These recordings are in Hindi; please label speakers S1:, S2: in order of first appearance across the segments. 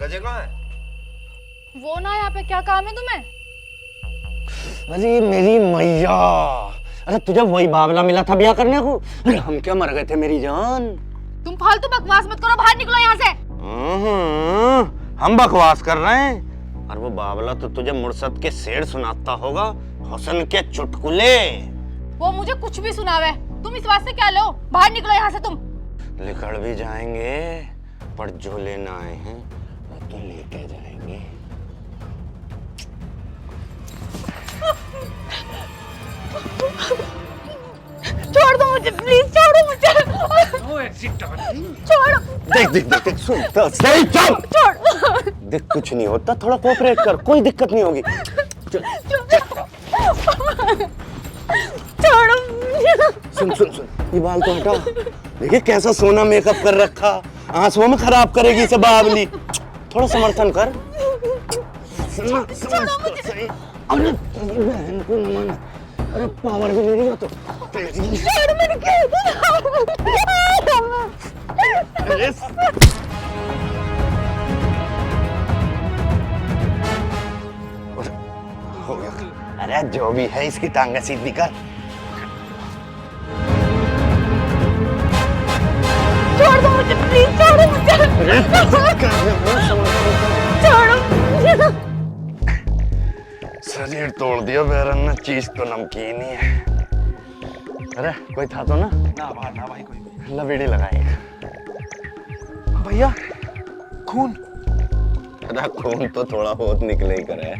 S1: गजे कहाँ है?
S2: वो ना यहाँ पे, क्या काम है तुम्हें?
S3: अरे मेरी मैया, अरे तुझे वही बावला मिला था ब्याह करने को? अरे हम क्या मर गए थे मेरी जान।
S2: तुम फालतू बकवास मत करो, बाहर निकलो यहाँ से।
S3: हम बकवास कर रहे हैं और वो बावला तो तुझे मुर्शद के शेर सुनाता होगा, हुस्न के चुटकुले।
S2: वो मुझे कुछ भी सुनावे, तुम इस बात से क्या लो? बाहर निकलो यहाँ से तुम।
S3: लिखड़ भी जाएंगे पर जो लेना आए हैं वो तो लेके जाएंगे।
S2: छोड़ दो मुझे, प्लीज छोड़ो मुझे। छोड़ो।
S3: देख देख देख, सुन तो सही, चुप।
S2: छोड़।
S3: देख कुछ नहीं होता, थोड़ा कोऑपरेट कर, कोई दिक्कत नहीं होगी।
S2: छोड़ो।
S3: सुन सुन सुन, ये बाल तो हटा। देखिए कैसा सोना मेकअप कर रखा, आंसुओं में खराब करेगी इसे बावली। थोड़ा समर्थन कर। सही। अरे बहन को नमन, अरे पावर भी नहीं तो।
S2: छोड़ मेरे
S3: हो गया। अरे जो भी है इसकी टांगे सीधी कर।
S2: छोड़ दो मुझे, प्लीज छोड़ो मुझे। छोड़ो।
S3: शरीर तोड़ दिया बैरन ने, चीज तो नमकीन ही है। अरे कोई था तो ना?
S1: ना भाई कोई।
S3: लवेड़ी लगाएगा
S1: भैया खून।
S3: अरे खून तो थोड़ा बहुत निकले ही करे।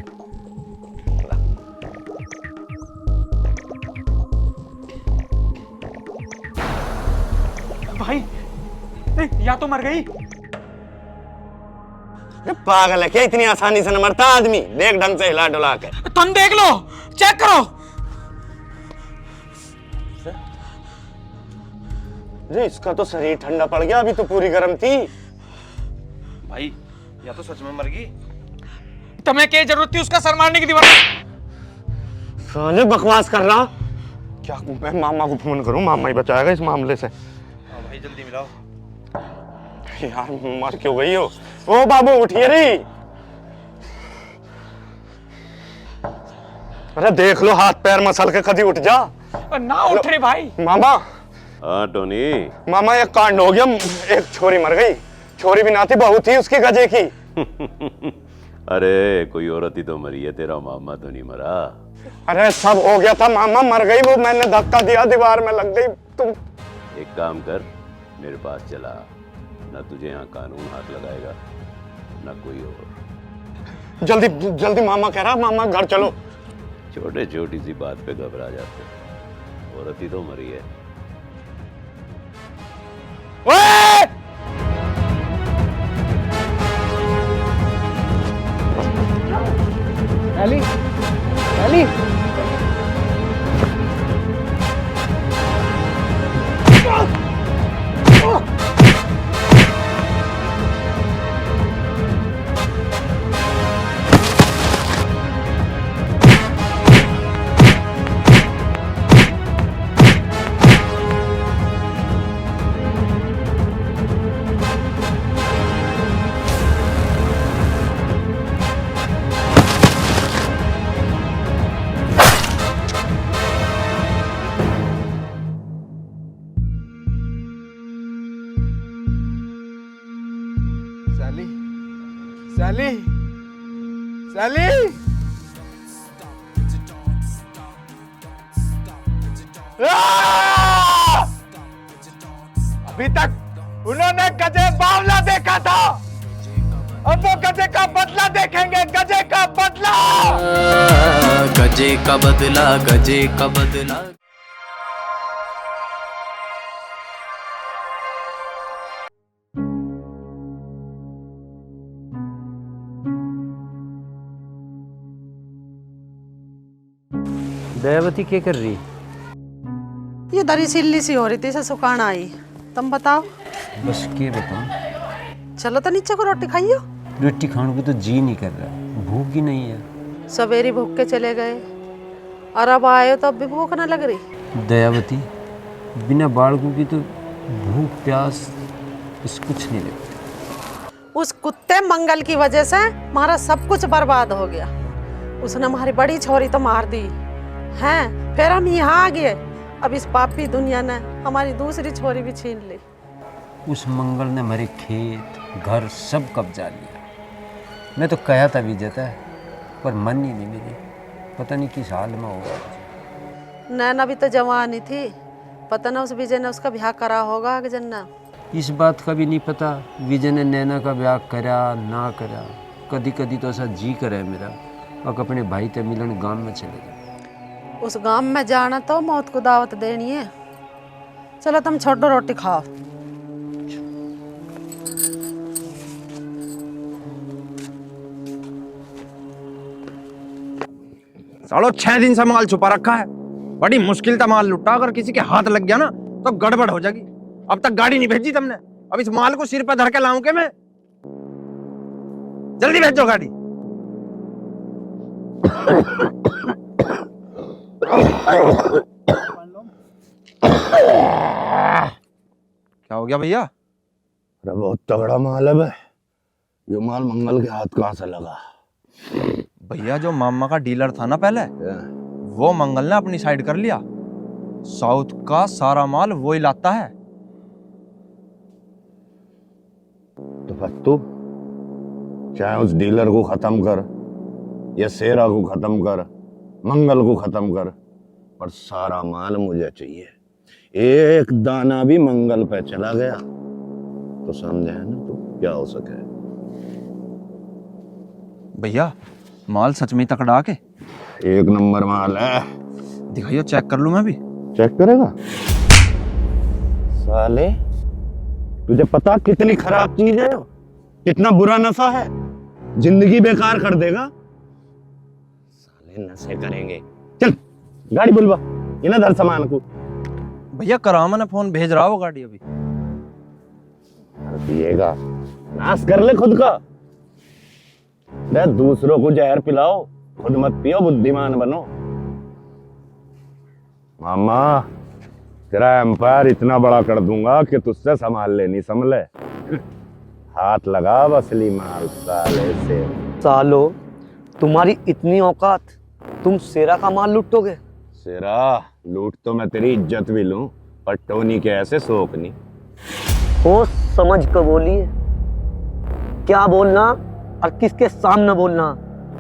S1: भाई या तो मर गई।
S3: पागल है क्या, इतनी आसानी से न मरता आदमी? देख ढंग से हिला डुला के।
S1: तुम देख लो, चेक करो।
S3: अरे इसका तो शरीर ठंडा पड़ गया, अभी तो पूरी गर्म थी।
S1: भाई या तो सच में मर गई। तुम्हें क्या जरूरत थी उसका सर मारने की? दीवार
S3: साले बकवास कर रहा क्या? मैं मामा को फोन करूं, मामा ही बचाएगा इस मामले से।
S1: भाई जल्दी मिलाओ
S3: यार मर क्यों गई हो? ओ बाबू उठिए रे। अरे देख लो, हाथ पैर मसल के कभी उठ जा।
S1: ना उठ रे भाई।
S3: मामा।
S4: हाँ टोनी।
S3: मामा एक कांड हो गया, एक छोरी मर गई। छोरी भी ना थी, बहू थी उसकी गजे की।
S4: अरे कोई औरत ही तो मरी है, तेरा मामा तो नहीं मरा।
S3: अरे सब हो गया था, मामा मर गई वो, मैंने धक्का दिया, दीवार में लग गई। तुम
S4: एक काम कर, मेरे पास चला, ना तुझे यहाँ कानून हाथ लगाएगा ना कोई और।
S3: जल्दी जल्दी, मामा कह रहा, मामा घर चलो।
S4: छोटे छोटी सी बात पे घबरा जाते, औरत ही तो मरी है।
S3: ओए!
S1: Ellie, Ellie. Sally, Sally, Sally. अभी तक उन्होंने गजे बावला देखा था, अब वो गजे का बदला देखेंगे, गजे का बदला।
S5: गजे का बदला, गजे का बदला।
S6: दयावती क्या कर रही?
S7: ये दरी सिल्ली सी हो रही थी, इसे सुखाना आई। तुम बताओ।
S6: बस के बताऊं?
S7: चलो तो नीचे को रोटी खाइयो।
S6: रोटी खाने को तो जी नहीं कर रहा, भूख ही नहीं है।
S7: सवेरे भूख के चले गए और अब आए हो तो अब भी भूख ना लग रही।
S6: दयावती, बिना बालकों की तो भूख प्यास बस कुछ नहीं लगता।
S7: उस कुत्ते मंगल की वजह से हमारा सब कुछ बर्बाद हो गया। उसने हमारी बड़ी छोरी तो मार दी हैं, फिर हम यहाँ आ गए। अब इस पापी दुनिया ने हमारी दूसरी छोरी भी छीन ली।
S6: उस मंगल ने हमारे खेत घर सब कब्जा लिया। मैं तो कहा था विजेता है, पर मन ही नहीं मेरी। पता नहीं किस हाल में होगा।
S7: नैना भी तो जवान ही थी, पता ना उस विजय ने उसका ब्याह करा होगा आगे जन्ना।
S6: इस बात का भी नहीं पता विजय ने नैना का ब्याह करा ना करा। कदी कदी तो ऐसा जी करे मेरा और अपने भाई ते मिलन गांव में चले जाए।
S7: उस गांव में जाना तो मौत को दावत देनी है। चलो तुम छोड़ो, रोटी खाओ।
S1: सालो 6 दिन से माल छुपा रखा है। बड़ी मुश्किल था माल लुटा, अगर किसी के हाथ लग गया ना तो गड़बड़ हो जाएगी। अब तक गाड़ी नहीं भेजी तुमने, अब इस माल को सिर पर धर के लाऊं के मैं? जल्दी भेजो गाड़ी। क्या हो गया भैया?
S3: अरे बहुत तगड़ा माल है बे। ये माल मंगल के हाथ कहाँ से लगा?
S1: भैया जो मामा का डीलर था ना पहले, वो मंगल ने अपनी साइड कर लिया। साउथ का सारा माल वो ही लाता है।
S3: तो फत्तू, चाहे उस डीलर को खत्म कर या शेरा को खत्म कर, मंगल को खत्म कर, पर सारा माल मुझे चाहिए। एक दाना भी मंगल पे चला गया तो समझे है ना तो क्या हो सके।
S1: भैया माल सच में तकड़ा के
S3: एक नंबर माल है।
S1: दिखाइयो, चेक कर लूं मैं भी।
S3: चेक करेगा? साले तुझे पता कितनी खराब चीज है, कितना बुरा नशा है, जिंदगी बेकार कर देगा। साले नशे करेंगे। चल गाड़ी बुलवा, इन्हें धर सामान को।
S1: भैया करामा ने फोन भेज रहा वो गाड़ी अभी।
S3: पिएगा, नाश कर ले खुद का। दूसरों को जहर पिलाओ, खुद मत पियो, बुद्धिमान बनो। मामा तेरा एम्पायर इतना बड़ा कर दूंगा कि तुझसे संभाल लेनी समझ ले। हाथ लगा असली माल साले से।
S8: सालो तुम्हारी इतनी औकात, तुम शेरा का माल लूटोगे?
S3: शेरा लूट तो मैं तेरी इज्जत भी लूं, पर टोनी के ऐसे शौक नहीं।
S8: सोच समझ कर बोलिए, क्या बोलना और किसके सामने बोलना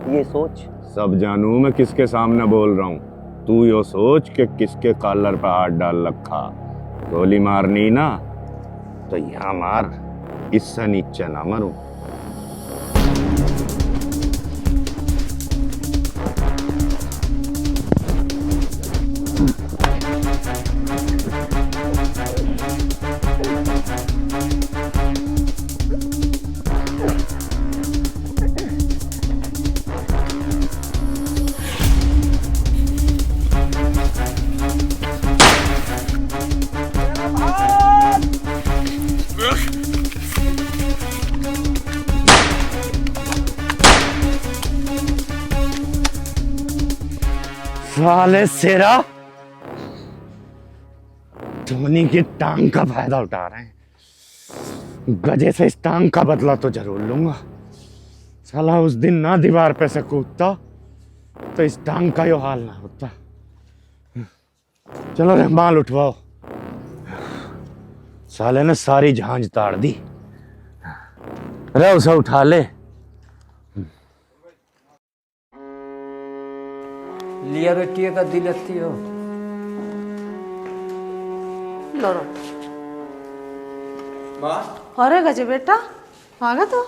S8: ये सोच।
S3: सब जानू मैं किसके सामने बोल रहा हूँ, तू यो सोच कि किसके कॉलर पर हाथ डाल रखा। गोली मारनी ना तो यहाँ मार, इससे नीचे ना मरूं। साले शेरा धोनी की टांग का फायदा उठा रहे हैं। गजे से इस टांग का बदला तो जरूर लूंगा। साला उस दिन ना दीवार पे से कूदता तो इस टांग का यो हाल ना होता। चलो रे माल उठवाओ। साले ने सारी झांझ ताड़ दी। रे उसे उठा ले।
S6: लिया बेटी का दिल अत्ती हो।
S7: लो रो। अरे गजे बेटा आ गया तो।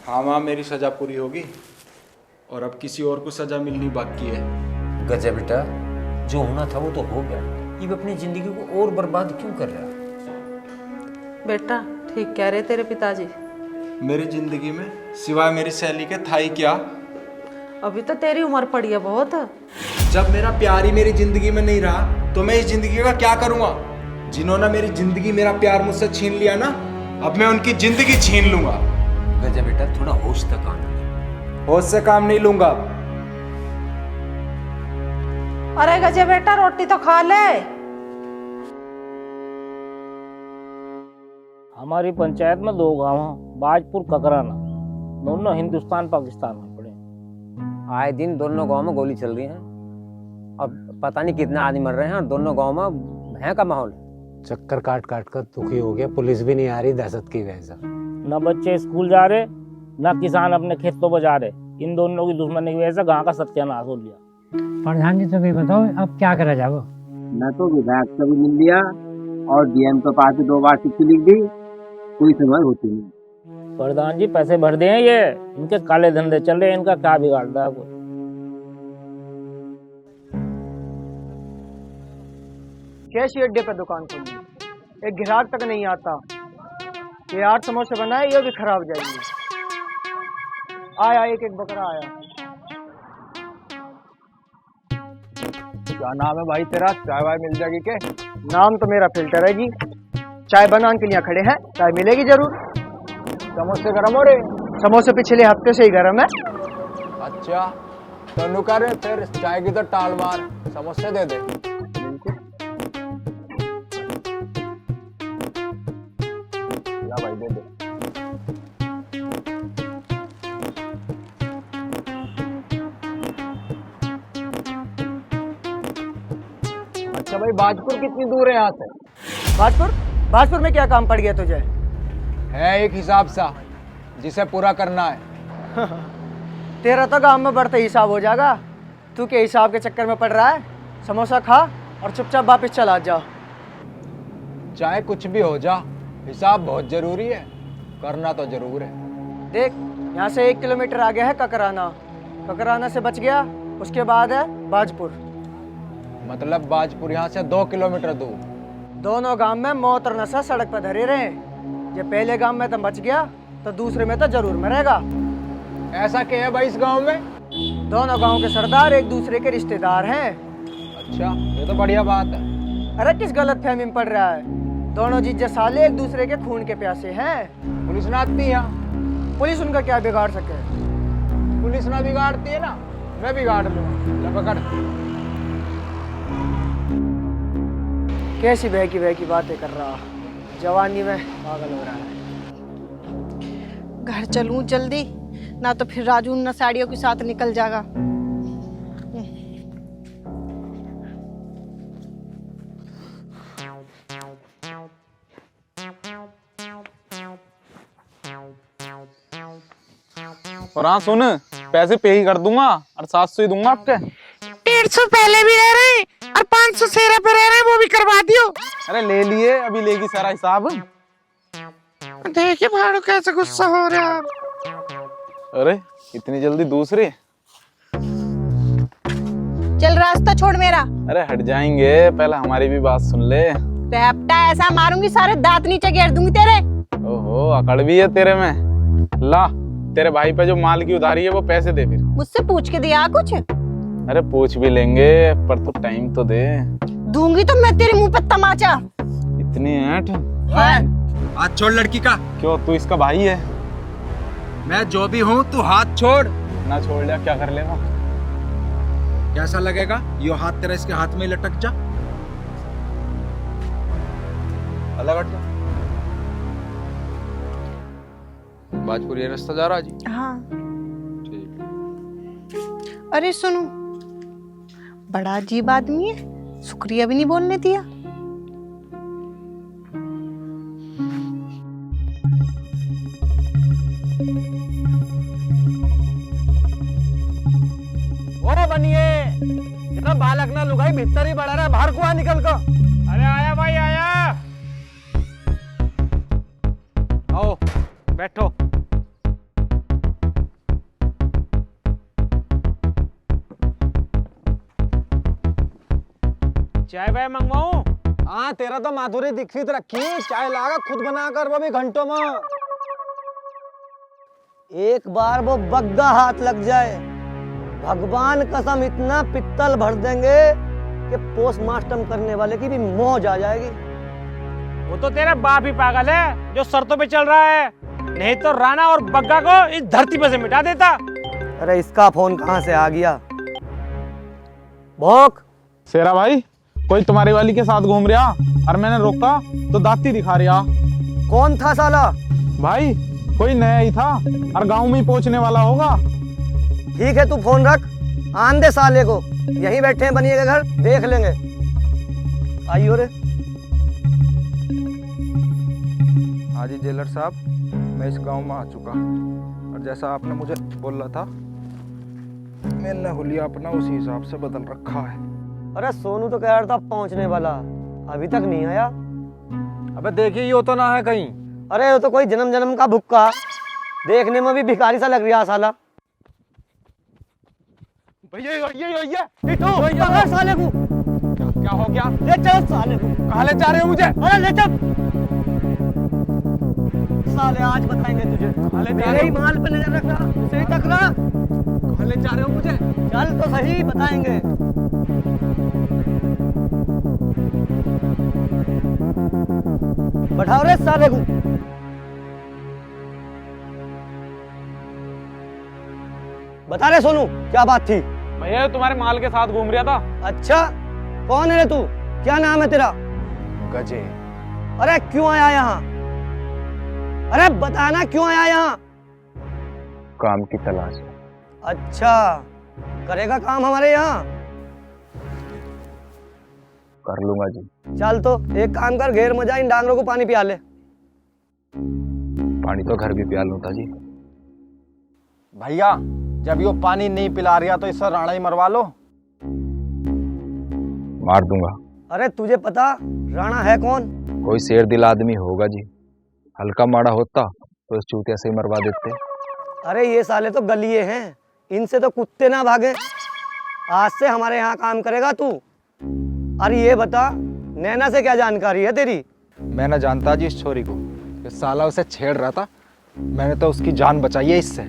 S9: हाँ माँ, मेरी सजा पूरी होगी और अब किसी और को सजा मिलनी बाकी है।
S6: गजा बेटा, जो होना था वो तो हो गया। ये अपनी जिंदगी को और बर्बाद क्यों कर रहा है?
S7: बेटा ठीक कह रहे तेरे पिताजी।
S9: मेरी जिंदगी में सिवाय मेरी सहेली के था ही क्या?
S7: अभी तो तेरी उम्र पड़ी है बहुत।
S9: जब मेरा प्यार ही मेरी जिंदगी में नहीं रहा तो मैं इस जिंदगी का क्या करूंगा? जिन्होंने मेरी जिंदगी, मेरा प्यार मुझसे छीन लिया ना, अब मैं उनकी जिंदगी छीन लूंगा।
S6: गजा बेटा, थोड़ा होश से काम ले।
S9: होश से काम नहीं लूंगा।
S7: अरे गजे बेटा रोटी तो खा ले।
S10: हमारी पंचायत में 2 गांव हैं, बाजपुर ककराना, दोनों हिंदुस्तान पाकिस्तान में पड़े।
S6: आए दिन दोनों गांव में गोली चल रही है। अब पता नहीं कितने आदमी मर रहे हैं और दोनों गांव में भय का माहौल है।
S11: चक्कर काट काट कर दुखी हो गया, पुलिस भी नहीं आ रही दहशत की वजह से।
S10: न बच्चे स्कूल जा रहे, न किसान अपने खेतों पर जा रहे। इन दोनों की दुश्मनी की वजह से गांव का सत्यानाश हो लिया।
S11: प्रधान जी तो भी बताओ अब क्या करा जाओ।
S12: मैं तो विधायक से भी मिल लिया और डीएम के पास 2 बार चिट्ठी लिख दी, कोई सुनवाई होती नहीं।
S10: प्रधान जी पैसे भर दिए, ये इनके काले धंधे चल रहे हैं, इनका क्या बिगाड़ता है कोई।
S13: कैसी अड्डे पे दुकान खोली, एक ग्राहक तक नहीं आता। ये 8 समोसे बनाए, ये भी खराब जाएंगे। आया एक बकरा आया।
S9: क्या नाम है भाई तेरा? चाय वाय मिल जाएगी के?
S13: नाम तो मेरा फिल्टर है जी। चाय बनाने के लिए खड़े हैं, चाय मिलेगी जरूर।
S9: समोसे गरम हो रहे?
S13: समोसे पिछले हफ्ते से ही गरम है।
S9: अच्छा तो नुकर फिर चाय की तो टाल मार, समोसे दे दे। ला भाई दे दे। अच्छा भाई बाजपुर कितनी दूर है यहाँ से?
S13: बाजपुर में क्या काम पड़ गया तुझे?
S9: है एक हिसाब सा जिसे पूरा करना है।
S13: तेरा तो गांव में बढ़ते हिसाब हो जाएगा। तू के हिसाब के चक्कर में पड़ रहा है? समोसा खा और चुपचाप वापस चला जा।
S9: चाहे कुछ भी हो जा, हिसाब बहुत जरूरी है, करना तो जरूर है।
S13: देख यहाँ से 1 किलोमीटर आगे है ककराना। ककराना से बच गया, उसके बाद है बाजपुर।
S9: मतलब बाजपुर यहाँ से 2 किलोमीटर दूर।
S13: दोनों गांव में मौत और नशा सड़क पर धरे रहे। ये पहले गांव में तो बच गया तो दूसरे में तो जरूर मरेगा।
S9: ऐसा क्या है भाई इस गांव में?
S13: दोनों गांव के सरदार एक दूसरे के रिश्तेदार हैं।
S9: अच्छा ये तो बढ़िया बात है।
S13: अरे किस गलत फहमी में पड़ रहा है? दोनों जीजे साले एक दूसरे के खून के प्यासे हैं।
S9: पुलिस ना आती है?
S13: पुलिस उनका क्या बिगाड़ सके?
S9: पुलिस ना बिगाड़ती है ना, मैं बिगाड़ लूंगा। पकड़।
S13: कैसी बह की बातें कर रहा, जवानी में पागल हो रहा है।
S7: घर चलूं जल्दी, ना तो फिर राजू उन साड़ियों के साथ निकल जाएगा।
S14: और हाँ सुन, पैसे पे ही कर दूंगा और 700 ही दूंगा आपके।
S15: 150 पहले भी रह रहे हैं और 500 सेरा पे रह रहे हैं, वो भी करवा दियो।
S14: अरे ले लिए, अभी लेगी सारा हिसाब।
S15: देखिए भाड़ू कैसे गुस्सा हो रहा है।
S14: अरे इतनी जल्दी दूसरी?
S2: चल रास्ता छोड़ मेरा।
S14: अरे हट जाएंगे, पहले हमारी भी बात सुन ले।
S2: रैप्टा ऐसा मारूंगी सारे दांत नीचे घेर दूंगी तेरे।
S14: ओहो अकड़ भी है तेरे में। ला तेरे भाई पे जो माल की उधारी है वो पैसे दे फिर।
S2: मुझसे पूछ के दिया कुछ?
S14: अरे पूछ भी लेंगे पर तू टाइम तो दे।
S2: दूंगी तो मैं तेरे मुंह पे तमाचा।
S14: इतनी ऐंठ?
S9: हाथ छोड़ लड़की का।
S14: क्यों तू इसका भाई है?
S9: मैं जो भी हूँ तू हाथ छोड़।
S14: ना छोड़ लिया क्या कर लेगा?
S9: कैसा लगेगा? यो हाथ तेरा इसके हाथ में लटक जा। अलग हट जा।
S1: बाजपुर ये रास्ता जा रहा जी?
S7: हाँ
S1: ठीक।
S7: अरे सुनो, बड़ा अजीब आदमी है, शुक्रिया भी नहीं बोलने दिया।
S13: ओ बनिए, इतना बालक ना लुगाई भीतर ही बढ़ा रहा है, बाहर को आ निकल को।
S10: अरे आया भाई आया।
S13: आओ बैठो।
S10: चाय वाय मंगवाऊं?
S13: हाँ तेरा तो माधुरी दीक्षित रखी, चाय लागा खुद बनाकर, वो भी घंटों में।
S8: एक बार वो बग्गा हाथ लग जाए, भगवान कसम इतना पित्तल भर देंगे कि पोस्टमार्टम करने वाले की भी मौज आ जाएगी।
S10: वो तो तेरा बाप ही पागल है जो शर्तों पे चल रहा है, नहीं तो राणा और बग्गा को इस धरती पे से मिटा देता।
S8: अरे इसका फोन कहाँ से आ गया? भोक
S14: शेरा भाई, कोई तुम्हारी वाली के साथ घूम रहा और मैंने रोका तो दाती दिखा रहा।
S8: कौन था साला?
S14: भाई कोई नया ही था और गांव में ही पहुंचने वाला होगा।
S8: ठीक है, तू फोन रख, आन दे साले को। यहीं बैठे हैं बनिए के घर, देख लेंगे। आइयो रे।
S9: हाँ जी जेलर साहब, मैं इस गांव में आ चुका और जैसा आपने मुझे बोला था मैंने हुलिया अपना उसी हिसाब से बदल रखा है।
S8: अरे सोनू तो कह रहा था पहुंचने वाला, अभी तक नहीं आया।
S9: अबे देखिए ये तो ना है कहीं।
S8: अरे वो तो कोई जन्म जन्म का भुक्का, देखने में भी भिखारी सा लग रहा साला।
S14: भैया
S8: पकड़ साले को।
S14: क्या हो गया?
S8: ले चल साले को।
S14: कहाँ ले जा रहे हो मुझे?
S8: अरे ले चल साले, आज बताएंगे तुझे। मेरे ही माल पे नजर रखना, उसे ही तकना।
S14: कहाँ ले जा रहे हो मुझे?
S8: चल तो सही, बताएंगे। बैठाओ रे साले को। बता रे सोनू, क्या बात थी?
S14: भैया तुम्हारे माल के साथ घूम रहा था।
S8: अच्छा, कौन है रे तू? क्या नाम है तेरा?
S9: गजे।
S8: अरे क्यों आया यहाँ? अरे बताना क्यों आया यहाँ?
S9: काम की तलाश।
S8: अच्छा, करेगा काम हमारे यहाँ?
S9: कर लूंगा जी।
S8: चल तो एक काम कर, घेर मजा, इन डांगरों को पानी पिया ले।
S9: पानी तो घर भी पिया लूंगा जी।
S1: भैया जब यो पानी नहीं पिला रहा तो इससे राणा ही मरवा लो।
S9: मार दूंगा।
S8: अरे तुझे पता राणा है कौन?
S9: कोई शेर दिल आदमी होगा जी, हल्का माड़ा होता तो इस चूतिया से ही मरवा देते।
S8: अरे ये साले तो गलिए हैं, इनसे तो कुत्ते ना भागे। आज से हमारे यहाँ काम करेगा तू। अरे ये बता, नैना से क्या जानकारी है तेरी?
S9: मैं ना जानता जी इस छोरी को, ये साला उसे छेड़ रहा था, मैंने तो उसकी जान बचाई है इससे।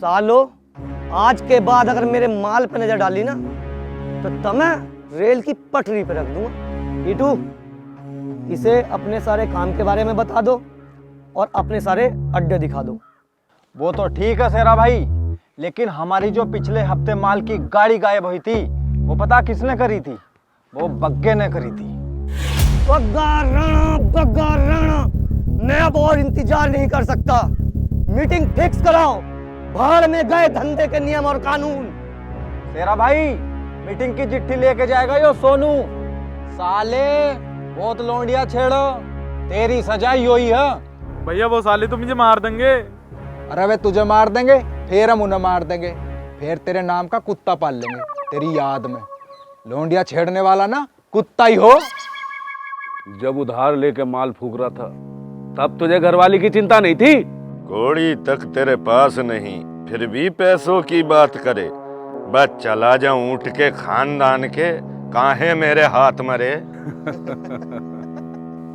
S8: सालो, आज के बाद अगर मेरे माल पे नजर डाली ना तो तुम्हें रेल की पटरी पे रख दूंगा। ईटू, इसे अपने सारे काम के बारे में बता दो और अपने सारे अड्डे दिखा दो।
S1: वो तो ठीक है शेरा भाई, लेकिन हमारी जो पिछले हफ्ते माल की गाड़ी गायब हुई थी वो पता किसने करी थी? वो बग्गे ने करी थी।
S8: बग्गा राणा, मैं अब और इंतजार नहीं कर सकता। मीटिंग फिक्स कराओ, भाड़ में गए धंधे के नियम और कानून।
S1: शेरा भाई, मीटिंग की चिट्ठी लेके जाएगा यो सोनू। साले बहुत लोंडिया छेड़ो, तेरी सजा यही है।
S14: भैया वो साले तो मुझे मार देंगे।
S9: अरे वे तुझे मार देंगे, फिर हम उन्हें मार देंगे, फिर तेरे नाम का कुत्ता पाल लेंगे तेरी याद में। लोंडिया छेड़ने वाला ना कुत्ता ही हो।
S4: जब उधार लेके माल फूक रहा था तब तुझे घरवाली की चिंता नहीं थी?
S3: घोड़ी तक तेरे पास नहीं, फिर भी पैसों की बात करे। बस चला जाऊं उठ के खानदान के, काहे मेरे हाथ मरे।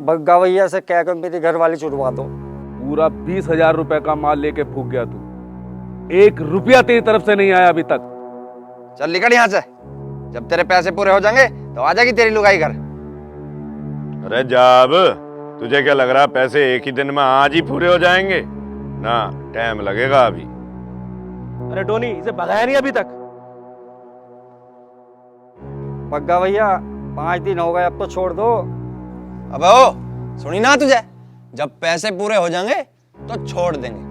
S13: बग्गा भैया से कह कर मेरी घरवाली छुड़वा दो।
S4: पूरा 20,000 रुपए का माल लेके फूक गया तू, 1 रुपया तेरी तरफ से नहीं आया अभी तक।
S1: चल निकल यहाँ से, जब तेरे पैसे पूरे हो जाएंगे तो आ जाएगी तेरी लुगाई घर।
S3: अरे जाब, तुझे क्या लग रहा पैसे एक ही दिन में आज ही पूरे हो जाएंगे? ना, टाइम लगेगा अभी।
S10: अरे टोनी, इसे भगाया नहीं अभी तक?
S13: बग्गा भैया 5 दिन हो गए, अब तो छोड़ दो।
S1: अबे ओ, सुनी ना तुझे, जब पैसे पूरे हो जाएंगे तो छोड़ देंगे।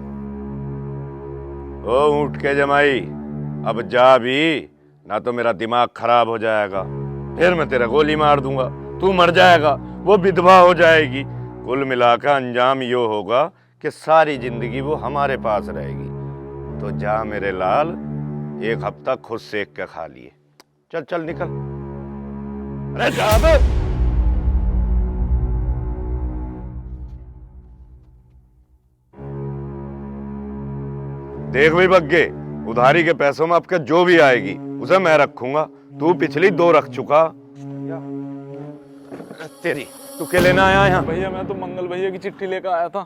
S3: ओ ऊँट के जमाई, अब जा भी, ना तो मेरा दिमाग खराब हो जाएगा, फिर मैं तेरा गोली मार दूंगा, तू मर जाएगा, वो विधवा हो जाएगी। कुल मिलाकर अंजाम यो होगा कि सारी जिंदगी वो हमारे पास रहेगी। तो जा मेरे लाल, 1 हफ्ता खुद सेक के खा लिए। चल चल निकल। अरे जा बे। देख भी बग्गे, उधारी के पैसों में आपके जो भी आएगी उसे मैं रखूंगा, तू पिछली 2 रख चुका। तेरी तू क्या लेना आया यहाँ?
S14: भैया मैं तो मंगल भैया की चिट्ठी लेकर आया था।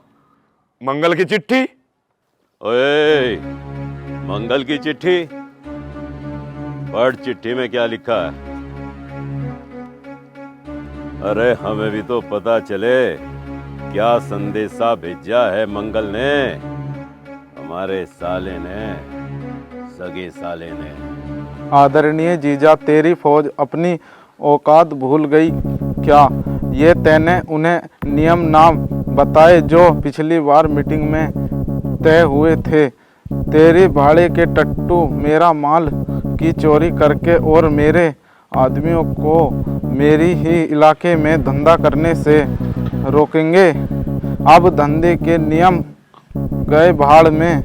S3: मंगल की चिट्ठी?
S4: ओए, मंगल की चिट्ठी? पढ़ चिट्ठी में क्या लिखा है। अरे हमें भी तो पता चले क्या संदेशा भेजा है मंगल ने, हमारे साले ने, सगे साले ने।
S14: आदरणीय जीजा, तेरी फौज अपनी औकात भूल गई क्या? ये तैने उन्हें नियम नाम बताए जो पिछली बार मीटिंग में तय हुए थे। तेरी भाड़े के टट्टू मेरा माल की चोरी करके और मेरे आदमियों को मेरी ही इलाके में धंधा करने से रोकेंगे। अब धंधे के नियम गए भाड़ में।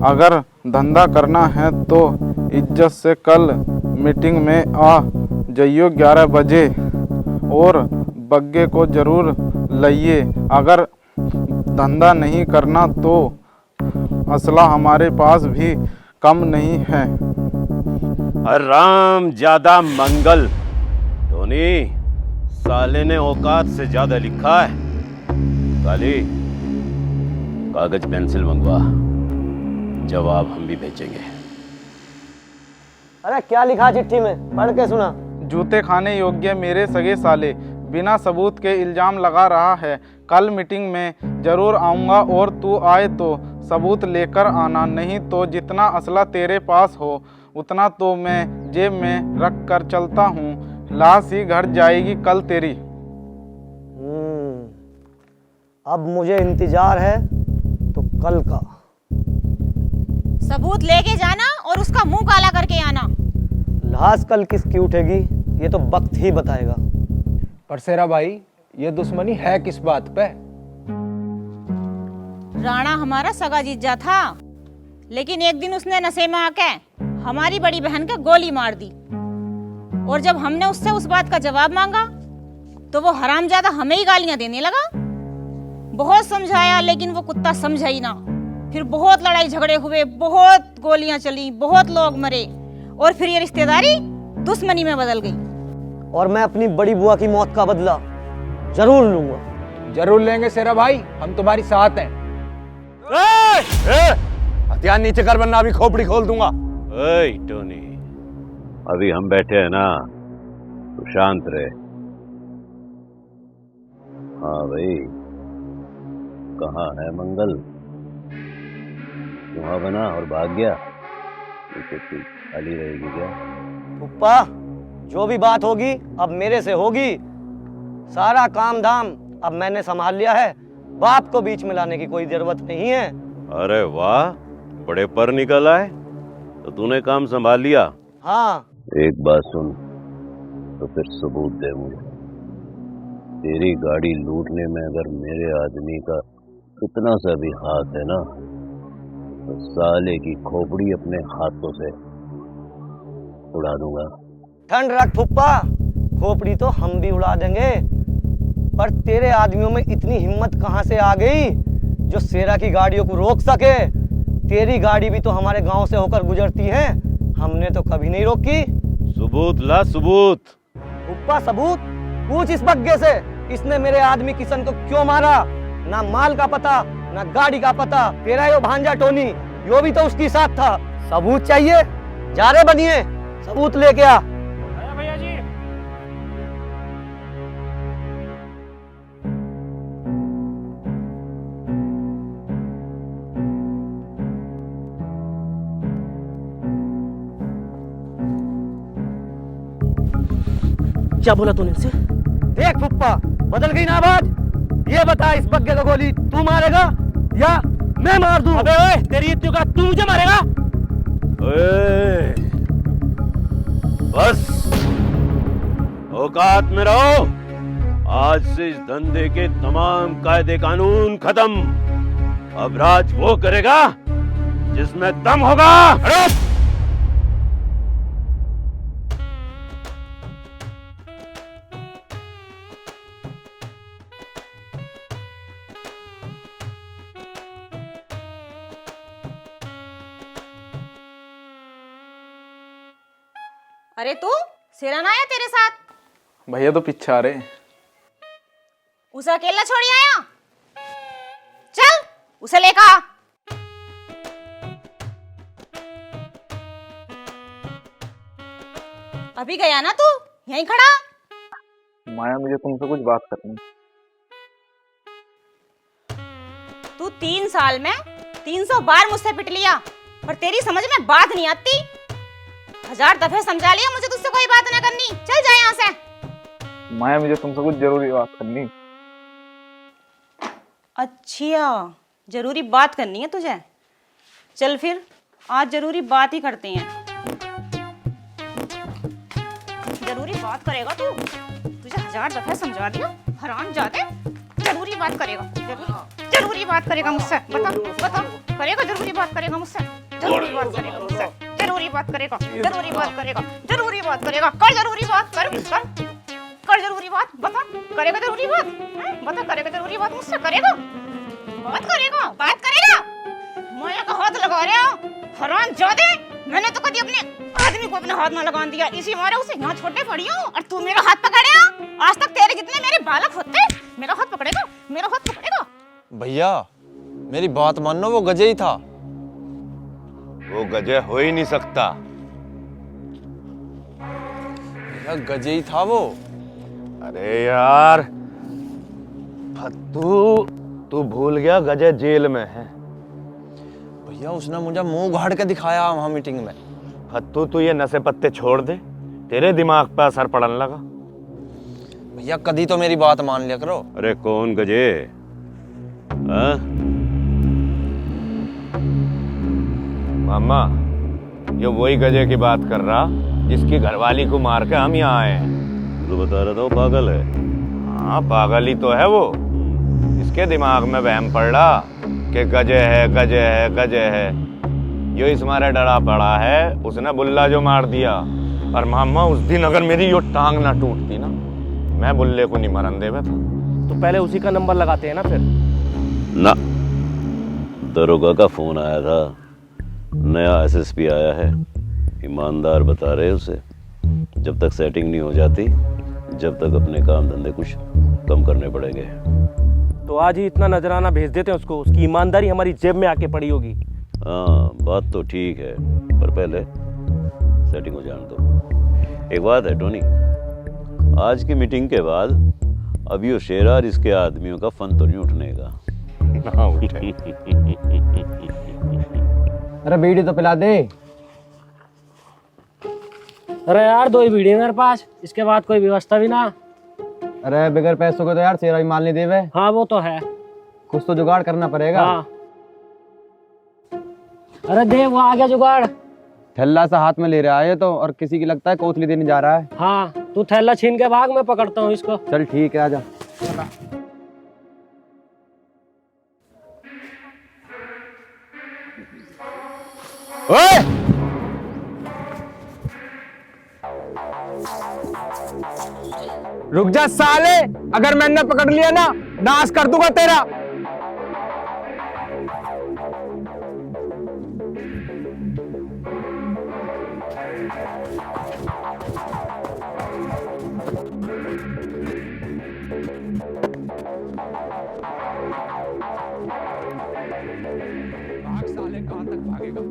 S14: अगर धंधा करना है तो इज्जत से कल मीटिंग में आ जाइयो 11 बजे और बग्गे को जरूर लाइए। अगर धंधा नहीं करना तो असला हमारे पास भी कम नहीं है।
S4: राम ज्यादा मंगल। टोनी, साले ने औकात से ज्यादा लिखा है। काली, कागज पेंसिल मंगवा, जवाब हम भी भेजेंगे।
S8: अरे क्या लिखा चिट्ठी में, पढ़ के सुना।
S14: जूते खाने योग्य मेरे सगे साले बिना सबूत के इल्जाम लगा रहा है। कल मीटिंग में जरूर आऊँगा और तू आए तो सबूत लेकर आना, नहीं तो जितना असला तेरे पास हो उतना तो मैं जेब में रख कर चलता हूँ। लाश ही घर जाएगी कल तेरी।
S8: अब मुझे इंतजार है तो कल का।
S2: सबूत लेके जाना और उसका मुंह काला करके आना।
S8: लाश कल किसकी उठेगी ये तो वक्त ही बताएगा।
S9: पर सेरा भाई, ये दुश्मनी है किस बात पे?
S2: राणा हमारा सगा जीजा था, लेकिन एक दिन उसने नशे में आके हमारी बड़ी बहन को गोली मार दी। और जब हमने उससे उस बात का जवाब मांगा तो वो हरामजादा हमें ही गालियां देने लगा। बहुत समझाया लेकिन वो कुत्ता समझा ही ना। फिर बहुत लड़ाई झगड़े हुए, बहुत गोलियां चली, बहुत लोग मरे और फिर ये रिश्तेदारी दुश्मनी में बदल गई।
S8: और मैं अपनी बड़ी बुआ की मौत का बदला जरूर लूंगा।
S9: जरूर लेंगे सेरा भाई, हम तुम्हारी साथ हैं।
S3: हथियार नीचे कर वरना अभी खोपड़ी खोल दूंगा।
S4: ओए टोनी, अभी हम बैठे हैं ना, तो शांत रहे। हाँ भाई, कहाँ है मंगल? वहां बना और भाग गया, उसे खाली रहेगी क्या?
S8: पुप्पा, जो भी बात होगी अब मेरे से होगी। सारा काम धाम अब मैंने संभाल लिया है, बाप को बीच में लाने की कोई जरूरत नहीं है।
S4: अरे वाह, बड़े पर निकल आए। तो तूने काम संभाल लिया?
S8: हाँ।
S4: एक बात सुन, तो फिर सबूत दे मुझे। तेरी गाड़ी लूटने में अगर मेरे आदमी का इतना सा भी हाथ है ना, तो साले की खोपड़ी अपने हाथों से उड़ा दूंगा।
S8: ठंड रख फुप्पा, खोपड़ी तो हम भी उड़ा देंगे। पर तेरे आदमियों में इतनी हिम्मत कहाँ से आ गई जो सेरा की गाड़ियों को रोक सके? तेरी गाड़ी भी तो हमारे गांव से होकर गुजरती है, हमने तो कभी नहीं रोकी।
S4: सबूत ला, सबूत।
S8: फुप्पा सबूत? पूछ इस बग्गे से, इसने मेरे आदमी किशन को क्यों मारा? ना माल का पता, ना गाड़ी का पता। तेरा यो भांजा टोनी, यो भी तो उसकी साथ था। सबूत चाहिए? जा रे बनिए, सबूत लेके आ।
S10: भैया जी।
S8: क्या बोला तूने इनसे? देख फुप्पा, बदल गई ना बात। ये बता, इस बग्गे को गोली तू मारेगा या मैं मार दूं?
S10: अबे ओए, तेरी इतनी का तू मुझे मारेगा?
S4: ओए, बस औकात में रहो। आज से इस धंधे के तमाम कायदे कानून खत्म। अब राज वो करेगा जिसमें दम होगा।
S2: अरे तू सेरा ना आया तेरे साथ?
S14: भैया तो पीछे आ रहे।
S2: उसे अकेला छोड़ी आया? चल उसे लेकर आ। अभी गया ना तू? यहीं खड़ा।
S9: माया, मुझे तुमसे कुछ बात करनी।
S2: तू 3 साल में 300 बार मुझसे पिट लिया, पर तेरी समझ में बात नहीं आती। 1000 दफे समझा लिया मुझे तुझसे कोई बात ना करनी। चल जा यहाँ से।
S9: माया, मुझे तुमसे कुछ जरूरी बात करनी।
S2: अच्छा, जरूरी बात करनी है तुझे? चल फिर आज जरूरी बात ही करते हैं। जरूरी बात करेगा तू? तुझे 1000 दफे समझा दिया, हरामजादे। जरूरी बात करेगा, जरूरी बात करेगा मुझसे? बता करेगा? जरूरी बात करेगा मुझसे? जरूरी बात करेगा मुझसे? जरूरी बात करेगा? जरूरी बात करेगा? जरूरी बात करेगा? कर जरूरी बात, कर जरूरी बात, बता करेगा जरूरी बात? बता करेगा जरूरी बात मुझसे? करेगा? बात करेगा? बात करेगा? मैं का हाथ लगा रहा हूँ, हरामजादे। मैंने तो कभी अपने आदमी को अपने हाथ ना लगा दिया, इसी मारे उसे यहाँ छोड़ने पड़ी हूँ और तू मेरा हाथ पकड़े। आज तक तेरे जितने मेरे बालक होते, मेरा हाथ पकड़ेगा? मेरा हाथ पकड़ेगा?
S1: भैया मेरी बात मानो, वो गजे ही था।
S3: वो गजे हो ही नहीं सकता।
S1: गजे ही था वो।
S3: अरे यार फत्तू, तू भूल गया गजे जेल में है।
S1: भैया उसने मुझे मुंह उघाड़ के दिखाया वहां मीटिंग में।
S3: फत्तू तू ये नशे पत्ते छोड़ दे, तेरे दिमाग पर असर पड़ने लगा।
S1: भैया कभी तो मेरी बात मान लिया करो।
S3: अरे कौन गजे? हाँ? मामा ये वही गजे की बात कर रहा जिसकी घरवाली को मार के हम यहाँ आए हैं।
S4: तो बता रहा था वो पागल है।
S3: हाँ पागल ही तो है वो। इसके दिमाग में वहम पड़ रहा कि गजे है, गजे है, गजे है। यो इस मारे डरा पड़ा है, उसने बुल्ला जो मार दिया। और मामा उस दिन अगर मेरी यो टांग ना टूटती ना, मैं बुल्ले को नहीं मरन देवे था।
S10: तो पहले उसी का नंबर लगाते हैं ना फिर।
S4: ना, दरोगा का फोन आया था, नया एसएसपी आया है, ईमानदार बता रहे उसे। जब तक सेटिंग नहीं हो जाती, जब तक अपने काम धंधे कुछ कम करने पड़ेंगे।
S10: तो आज ही इतना नजराना भेज देते हैं उसको, उसकी ईमानदारी हमारी जेब में आके पड़ी होगी।
S4: हाँ बात तो ठीक है, पर पहले सेटिंग हो जाने दो। एक बात है टोनी, आज की मीटिंग के बाद अब यो शेरा और इसके आदमियों का फन तो नहीं उठने का।
S3: ना उठे।
S16: अरे बीड़ी तो पिला दे।
S10: अरे यार 2 ही बीड़ी है मेरे पास, इसके बाद कोई व्यवस्था भी ना।
S16: अरे बगैर पैसों के तो यार शेरा भी माल नहीं देवे।
S10: हाँ वो तो है,
S16: कुछ तो जुगाड़ करना पड़ेगा।
S10: हाँ। अरे दे, वो आ गया जुगाड़।
S16: थैला सा हाथ में ले रहा है ये तो, और किसी की लगता है कोतली देने जा रहा है।
S10: हाँ तू थैला छीन के भाग, मैं पकड़ता हूँ इसको।
S16: चल ठीक है, आजा।
S1: ओए! रुक जा साले, अगर मैंने पकड़ लिया ना, नाश कर दूंगा तेरा। साले कहां तक भागेगा?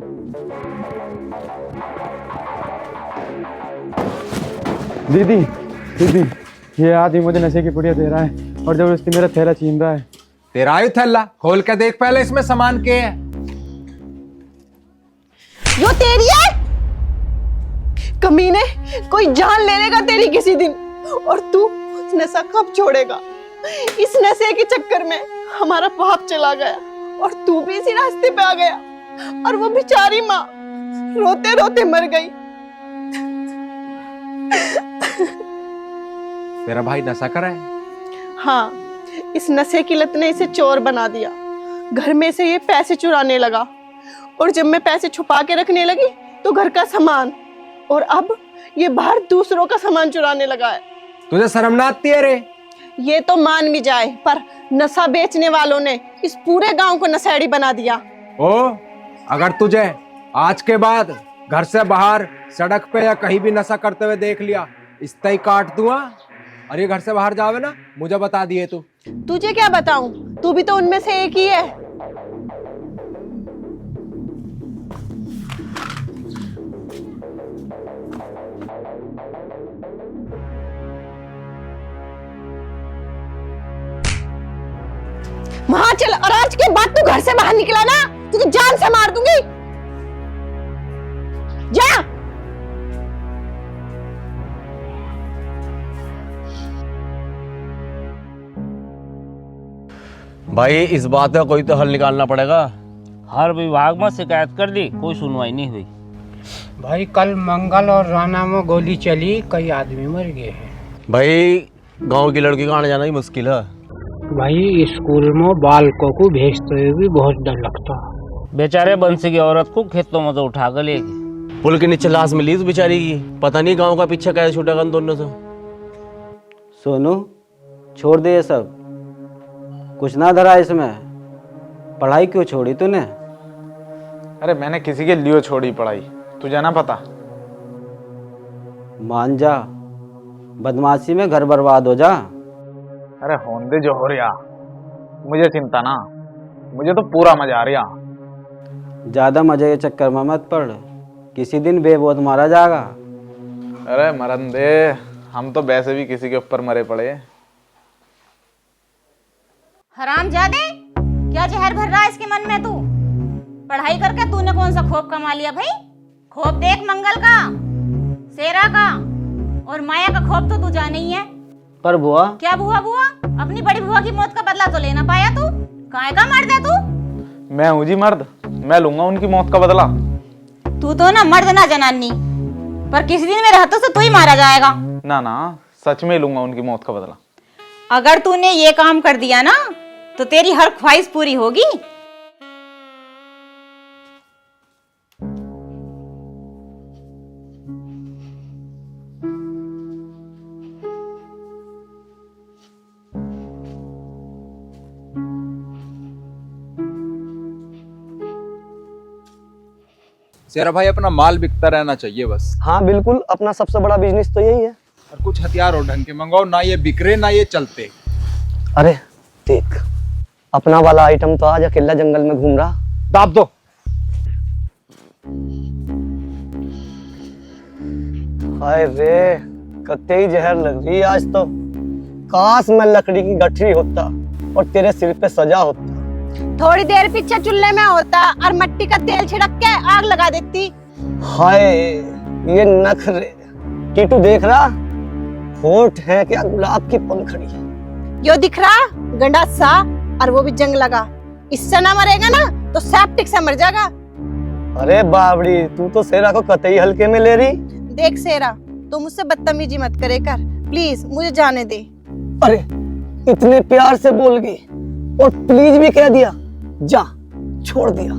S16: दीदी दीदी, ये आदमी मुझे नशे की पुड़िया दे रहा है और जबरदस्ती मेरा थैला छीन रहा है।
S1: तेरा ही थैला खोल के देख पहले, इसमें सामान क्या है।
S7: यो तेरी है कमीने, कोई जान ले लेगा तेरी किसी दिन। और तू नशा कब छोड़ेगा? इस नशे के चक्कर में हमारा बाप चला गया और तू भी इसी रास्ते पे आ गया, और वो बेचारी माँ रोते रोते मर गई।
S1: तेरा भाई नशा कर रहा है?
S7: हाँ, इस नशे की लत ने इसे चोर बना दिया। घर में से ये पैसे चुराने लगा, और जब मैं पैसे छुपा के रखने लगी तो घर का सामान, और अब ये बाहर दूसरों का सामान चुराने लगा है।
S1: तुझे शर्म ना आती है रे?
S7: ये तो मान भी जाए, पर नशा बेचने वालों ने इस पूरे गांव को नशेड़ी बना दिया।
S1: ओ, अगर तुझे आज के बाद घर से बाहर सड़क पे या कहीं भी नशा करते हुए देख लिया, इस तरह काट दूंगा। और ये घर से बाहर जावे ना, मुझे बता दिए तू।
S7: तुझे क्या बताऊं, तू भी तो उनमें से एक ही है। वहां चल, और आज के बाद तू घर से बाहर निकला ना, तुझे जान से मार दूंगी। जा।
S4: भाई इस बात का कोई तो हल निकालना पड़ेगा।
S10: हर विभाग में शिकायत कर दी, कोई सुनवाई नहीं हुई।
S11: भाई कल मंगल और राना में गोली चली, कई आदमी मर गए हैं।
S4: भाई गांव की लड़की का आने जाना ही मुश्किल है।
S11: भाई स्कूल में बालकों को भेजते हुए भी बहुत डर लगता।
S10: बेचारे बंसी की औरत को खेतों में तो उठा कर ले गए।
S4: पुल के नीचे लाश मिली उस बेचारी की, पता नहीं गांव का पीछे कैसे छूटेगा उन दोनों से।
S8: सोनू छोड़ दे ये सब, कुछ ना धरा इसमें। पढ़ाई क्यों छोड़ी तूने?
S14: अरे मैंने किसी के लिए छोड़ी पढ़ाई, तुझे ना पता।
S8: मान जा, बदमाशी में घर बर्बाद हो जा।
S14: अरे होंदे जो हो रहा, मुझे चिंता ना, मुझे तो पूरा मजा आ रहा।
S8: ज्यादा मजे के चक्कर में मत पड़, किसी दिन बेबोध मारा जाएगा।
S14: अरे मरन दे, हम तो वैसे भी किसी के ऊपर मरे पड़े।
S2: हरामजादे, क्या जहर भर रहा है इसके मन में तू? पढ़ाई करके तूने कौन सा खोप कमा लिया भाई? खोप देख मंगल का, सेरा का और माया का खोप तो तू जाने ही है।
S8: पर बुआ
S2: क्या बुआ? अपनी बड़ी बुआ की मौत का बदला तो लेना पाया तू? काहे का मर्द है तू?
S14: मैं हूँ जी मर्द, मैं लूंगा उनकी मौत का बदला।
S2: तू तो ना मर्द ना जनानी, पर किसी दिन मेरे हाथों से तू ही मारा जाएगा।
S14: ना ना, सच में लूंगा उनकी मौत का बदला।
S2: अगर तूने ये काम कर दिया ना तो तेरी हर ख्वाहिश पूरी होगी।
S1: शेरा भाई अपना माल बिकता रहना चाहिए बस।
S8: हाँ बिल्कुल, अपना सबसे बड़ा बिजनेस तो यही है।
S1: और कुछ हथियार और ढंग के मंगाओ, ना ये बिक रहे ना ये चलते।
S8: अरे देख, अपना वाला आइटम तो आज अकेला जंगल में घूम रहा।
S1: दाब दो।
S8: हाय रे, कत्ते ही जहर लग रही आज तो। काश मैं लकड़ी की गठरी होता और तेरे सिर पे सजा होता।
S7: थोड़ी देर पीछे चूल्हे में होता और मिट्टी का तेल छिड़क के आग लगा देती।
S8: हाय ये नखरे, टीटू देख रहा, होठ है क्या गुलाब की पंखड़ी।
S7: यो दिख रहा गंडासा, और वो भी जंग लगा। इससे ना मरेगा ना तो सेप्टिक से मर जाएगा।
S8: अरे बावड़ी, तू तो सेरा को कतई हल्के में ले रही।
S7: देख सेरा, तू मुझसे बदतमीजी मत करे कर, प्लीज मुझे जाने दे।
S8: अरे इतने प्यार से बोल गई और प्लीज भी कह दिया, जा छोड़ दिया।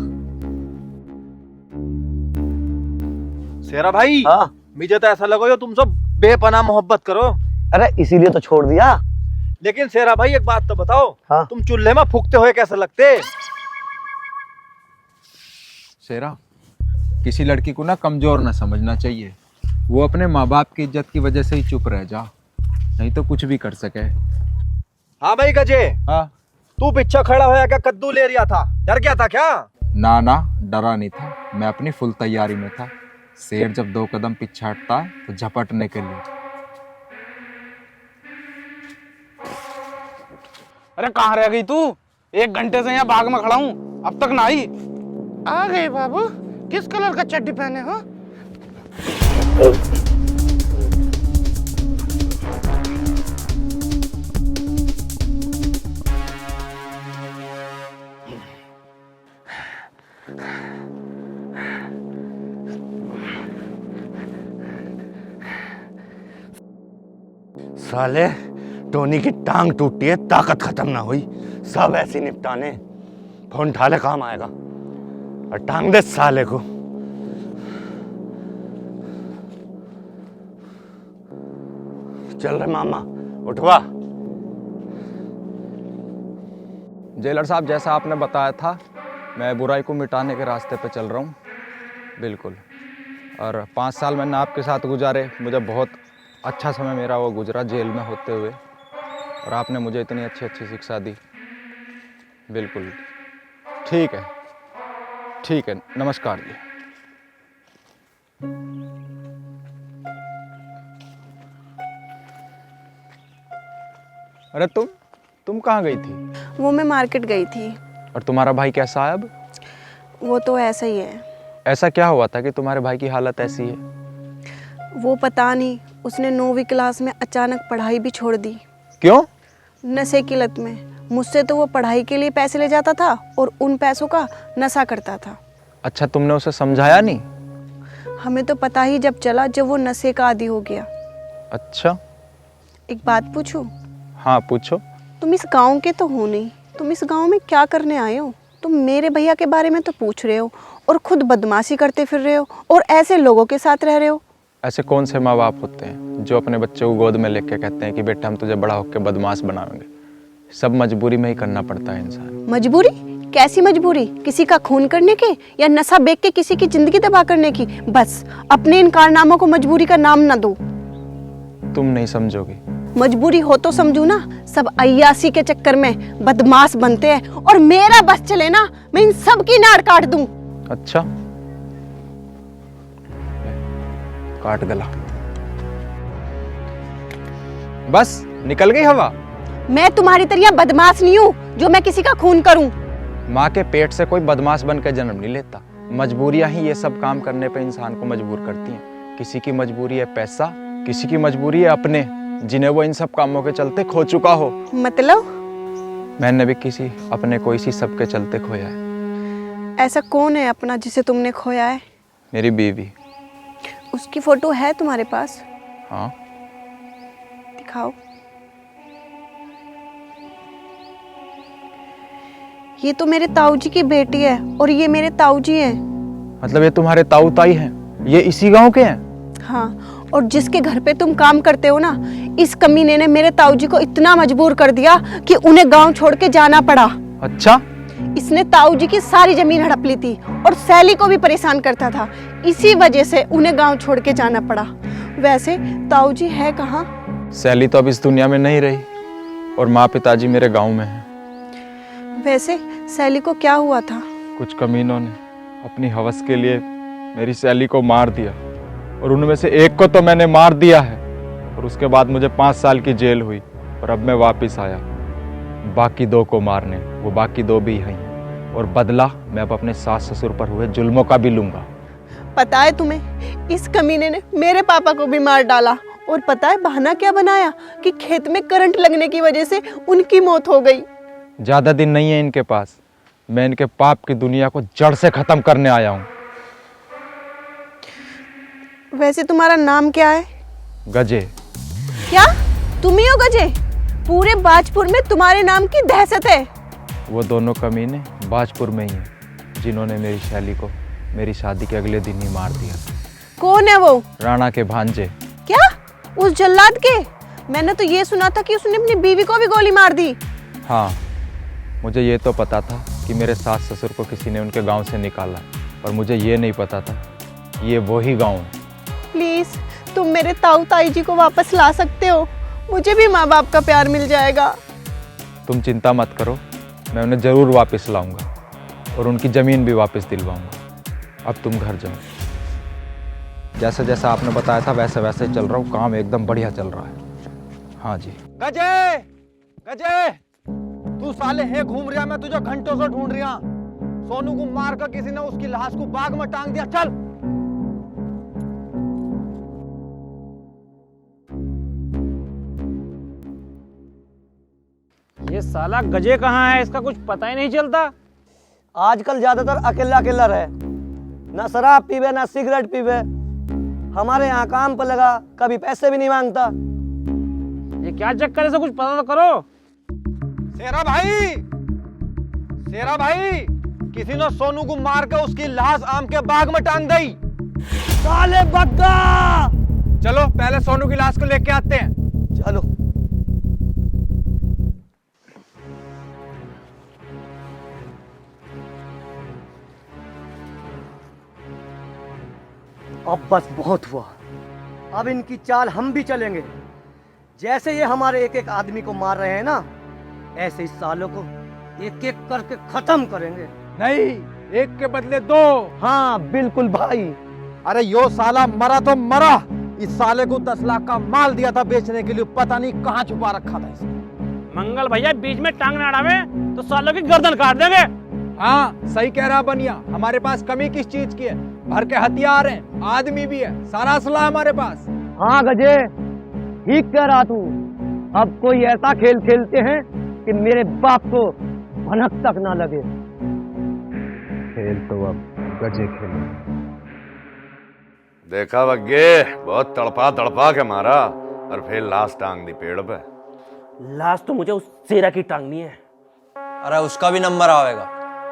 S17: शेरा भाई,
S8: हाँ
S17: मुझे तो ऐसा लगा तुम सब बेपनाह मोहब्बत करो।
S8: अरे इसीलिए तो छोड़ दिया।
S17: लेकिन शेरा भाई एक बात तो बताओ,
S8: हाँ?
S17: तुम चूल्हे में फूकते हुए कैसे लगते?
S1: शेरा, किसी लड़की को ना कमजोर ना समझना चाहिए। वो अपने माँ बाप की इज्जत की वजह से ही चुप रह जा, नहीं तो कुछ भी कर सके।
S17: हाँ भाई गजे,
S1: हाँ
S17: तू पीछे खड़ा होया क्या कद्दू ले रहा था? डर गया था क्या?
S1: ना ना, डरा नहीं था, मैं अपनी फुल तैयारी में था। शेर जब 2 कदम पीछे हटता है तो झपटने के लिए।
S14: अरे कहाँ रह गई तू? 1 घंटे से यहाँ बाग में खड़ा हूँ, अब तक ना आई।
S15: आ गए बाबू, किस कलर का चड्डी पहने हो?
S3: साले टोनी की टांग टूटी है, ताकत खत्म ना हुई, सब ऐसे निपटाने। फोन उठा ले, काम आएगा। और टांग दे साले को। चल रहे मामा, उठवा।
S1: जेलर साहब, जैसा आपने बताया था, मैं बुराई को मिटाने के रास्ते पे चल रहा हूँ, बिल्कुल। और 5 साल मैंने आपके साथ गुजारे, मुझे बहुत अच्छा समय मेरा वो गुजरा जेल में होते हुए, और आपने मुझे इतनी अच्छी अच्छी शिक्षा दी। बिल्कुल ठीक है, ठीक है, नमस्कार जी। अरे तुम कहाँ गई थी?
S7: वो मैं मार्केट गई थी।
S1: और तुम्हारा भाई कैसा है अब?
S7: वो तो ऐसा ही है।
S1: ऐसा क्या हुआ था कि तुम्हारे भाई की हालत ऐसी है?
S7: वो पता नहीं, उसने 9वीं क्लास में अचानक पढ़ाई भी छोड़ दी।
S1: क्यों?
S7: नशे की लत में।
S18: मुझसे तो वो पढ़ाई के लिए पैसे ले जाता था और उन पैसों का नशा करता था।
S1: अच्छा, तुमने उसे समझाया नहीं?
S18: हमें तो पता ही जब चला जब वो नशे का आदी हो गया।
S1: अच्छा,
S18: एक बात पूछूं?
S1: हाँ पूछो।
S18: तुम इस गांव के तो हो नहीं, तुम इस गांव में क्या करने आए हो? तुम मेरे भैया के बारे में तो पूछ रहे हो और खुद बदमाशी करते फिर रहे हो और ऐसे लोगों के साथ रह रहे हो।
S1: ऐसे कौन से माँ बाप होते हैं जो अपने बच्चे को गोद में लेके कहते हैं कि बेटा हम तुझे बड़ा होकर बदमाश बनाएंगे? सब मजबूरी में ही करना पड़ता है इंसान।
S18: मजबूरी? कैसी मजबूरी? किसी का खून करने की या नशा बेच के किसी की जिंदगी तबाह करने की? बस अपने इन कारनामों को मजबूरी का नाम ना दो।
S1: तुम नहीं समझोगी।
S18: मजबूरी हो तो समझू ना। सब अय्यासी के चक्कर में बदमाश बनते हैं और मेरा बस चले ना मैं इन सब की नाड़ काट दूं।
S1: अच्छा, काट गला। बस निकल गई हवा।
S18: मैं तुम्हारी तरह बदमाश नहीं हूँ जो मैं किसी का खून करूं।
S1: माँ के पेट से कोई बदमाश बन के जन्म नहीं लेता। मजबूरियां ही ये सब काम करने पे इंसान को मजबूर करती हैं। किसी की मजबूरी है पैसा, किसी की मजबूरी है अपने, जिन्हें वो इन सब कामों के चलते खो चुका हो।
S18: मतलब?
S1: मैंने भी किसी अपने को इसी सब के चलते खोया है।
S18: ऐसा कौन है अपना जिसे तुमने खोया है?
S1: मेरी बीवी।
S18: उसकी फोटो है तुम्हारे पास?
S1: हाँ।
S18: दिखाओ। ये तो मेरे ताऊ जी की बेटी है और ये मेरे ताऊ जी हैं।
S1: मतलब ये तुम्हारे ताऊ ताई हैं? ये इसी गांव के हैं?
S18: हाँ, और जिसके घर पे तुम काम करते हो ना, इस कमीने ने मेरे ताऊ जी को इतना मजबूर कर दिया कि उन्हें गांव छोड़ के जाना पड़ा।
S1: अच्छा?
S18: इसने ताऊ जी की सारी जमीन हड़प ली थी और सैली को भी परेशान करता था। इसी वजह से उन्हें गांव छोड़ के जाना पड़ा। वैसे ताऊ जी है कहाँ?
S1: सैली तो अब इस दुनिया में नहीं रही और माँ पिताजी मेरे गांव में हैं।
S18: वैसे सैली को क्या हुआ था?
S1: कुछ कमीनों ने अपनी हवस के लिए मेरी सैली को मार दिया और उनमें से एक को तो मैंने मार दिया है और उसके बाद मुझे 5 साल की जेल हुई और अब मैं वापस आया बाकी 2 को मारने। वो बाकी 2 भी हैं और बदला मैं अब अपने सास ससुर पर हुए जुल्मों का भी लूंगा।
S18: पता है तुम्हें, इस कमीने ने मेरे पापा को भी मार डाला और पता है बहाना क्या बनाया कि खेत में करंट लगने की वजह से उनकी मौत हो गई।
S1: ज्यादा दिन नहीं है इनके पास। मैं इनके पाप की दुनिया को जड़ से खत्म करने आया हूँ।
S18: वैसे तुम्हारा नाम क्या है?
S1: गजे।
S18: क्या तुम ही हो गजे? पूरे बाजपुर में तुम्हारे नाम की दहशत है।
S1: वो दोनों कमीने बाजपुर में ही हैं जिन्होंने मेरी शैली को मेरी शादी के अगले दिन ही मार दिया।
S18: कौन है वो?
S1: राणा के भांजे।
S18: क्या? उस जल्लाद के? मैंने तो ये सुना था कि उसने अपनी बीवी को भी गोली मार दी।
S1: हाँ, मुझे ये तो पता था कि मेरे सास ससुर को किसी ने उनके गांव से निकाला, पर मुझे ये नहीं पता था ये वही गांव है।
S18: प्लीज तुम मेरे ताऊ ताई जी को वापस ला सकते हो, मुझे भी माँ बाप का प्यार मिल जाएगा।
S1: तुम चिंता मत करो, मैं उन्हें जरूर वापस लाऊंगा और उनकी जमीन भी वापस दिलवाऊंगा। अब तुम घर जाओ। जैसा जैसा आपने बताया था वैसे वैसे चल रहा हूँ, काम एकदम बढ़िया चल रहा है। हाँ जी।
S17: गजे, गजे, तू साले है घूम रहा, मैं तुझे घंटों से ढूंढ रहा। सोनू को मार कर किसी ने उसकी लाश को बाग में टांग दिया। चल।
S10: ये साला गजे कहाँ है, इसका कुछ पता ही नहीं चलता।
S8: आजकल ज्यादातर अकेला अकेला रहे, ना शराब पीवे ना सिगरेट पीवे। हमारे यहाँ काम पर लगा, कभी पैसे भी नहीं मांगता।
S10: ये क्या चक्कर है, से कुछ पता तो करो।
S17: शेरा भाई, शेरा भाई, किसी ने सोनू को मार कर उसकी लाश आम के बाग में टांग दी।
S8: साले बग्गा!
S17: चलो पहले सोनू की लाश को लेके आते हैं।
S8: चलो। अब बस बहुत हुआ, अब इनकी चाल हम भी चलेंगे। जैसे ये हमारे एक एक आदमी को मार रहे हैं ना, ऐसे इस सालों को एक एक करके खत्म करेंगे।
S17: नहीं, एक के बदले 2।
S8: हाँ बिल्कुल भाई।
S17: अरे यो साला मरा तो मरा, इस साले को 10 लाख का माल दिया था बेचने के लिए, पता नहीं कहाँ छुपा रखा था इसे।
S10: मंगल भैया बीच में टांग ना अड़ावे तो सालों की गर्दन काट देंगे।
S17: हाँ सही कह रहा बनिया, हमारे पास कमी किस चीज की है? भर के हथियार हैं, आदमी भी है, सारा असला हमारे पास।
S8: हाँ गजे, ठीक कह रहा तू। अब कोई ऐसा खेल खेलते हैं कि मेरे बाप को भनक तक ना लगे।
S4: खेल तो अब गजे खेलो।
S3: देखा बग्गे, बहुत तड़पा तड़पा के मारा और फिर लाश टांग दी पेड़ पे।
S10: लाश तो मुझे उस शेरा की टांगनी है।
S19: अरे उसका भी नंबर आवेगा,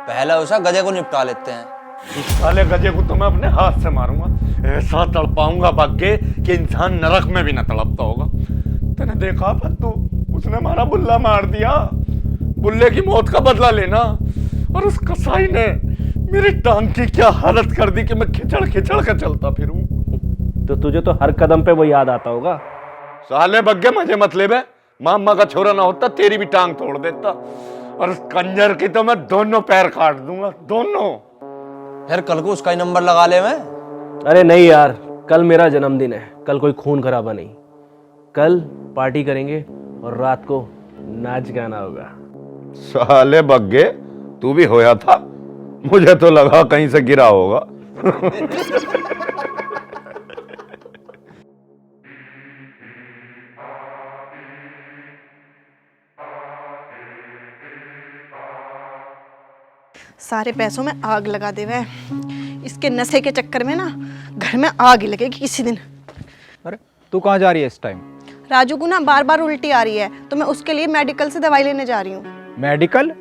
S19: पहले उसे गजे को निपटा लेते हैं।
S3: इस साले गजे को तो मैं अपने हाथ से मारूंगा, ऐसा तड़पाऊंगा बग्गे कि इंसान नरक में भी न तड़पता होगा। तूने देखा पत्तू, उसने हमारा बुल्ला मार दिया। बुल्ले की मौत का बदला लेना, और उस कसाई ने मेरी टांग की क्या हालत कर दी कि मैं खिचड़ खिचड़ कर चलता फिरूं।
S10: तो तुझे तो हर कदम पे वो याद आता होगा।
S3: साले बग्गे मजे मत ले बे, मामा का छोरा ना होता तेरी भी टांग तोड़ देता, और उस कंजर की तो मैं दोनों पैर काट दूंगा, दोनों।
S19: फिर कल को उसका ही नंबर लगा ले मैं।
S10: अरे नहीं यार, कल मेरा जन्मदिन है, कल कोई खून खराबा नहीं। कल पार्टी करेंगे और रात को नाच गाना होगा।
S3: साले बग्गे, तू भी होया था, मुझे तो लगा कहीं से गिरा होगा।
S18: सारे पैसों में आग लगा दे वह। इसके नशे के चक्कर में ना घर में आग ही लगेगी किसी दिन।
S1: अरे तू कहाँ जा रही है इस टाइम?
S18: राजू को ना बार बार उल्टी आ रही है, तो मैं उसके लिए मेडिकल से दवाई लेने जा रही हूँ।
S1: मेडिकल?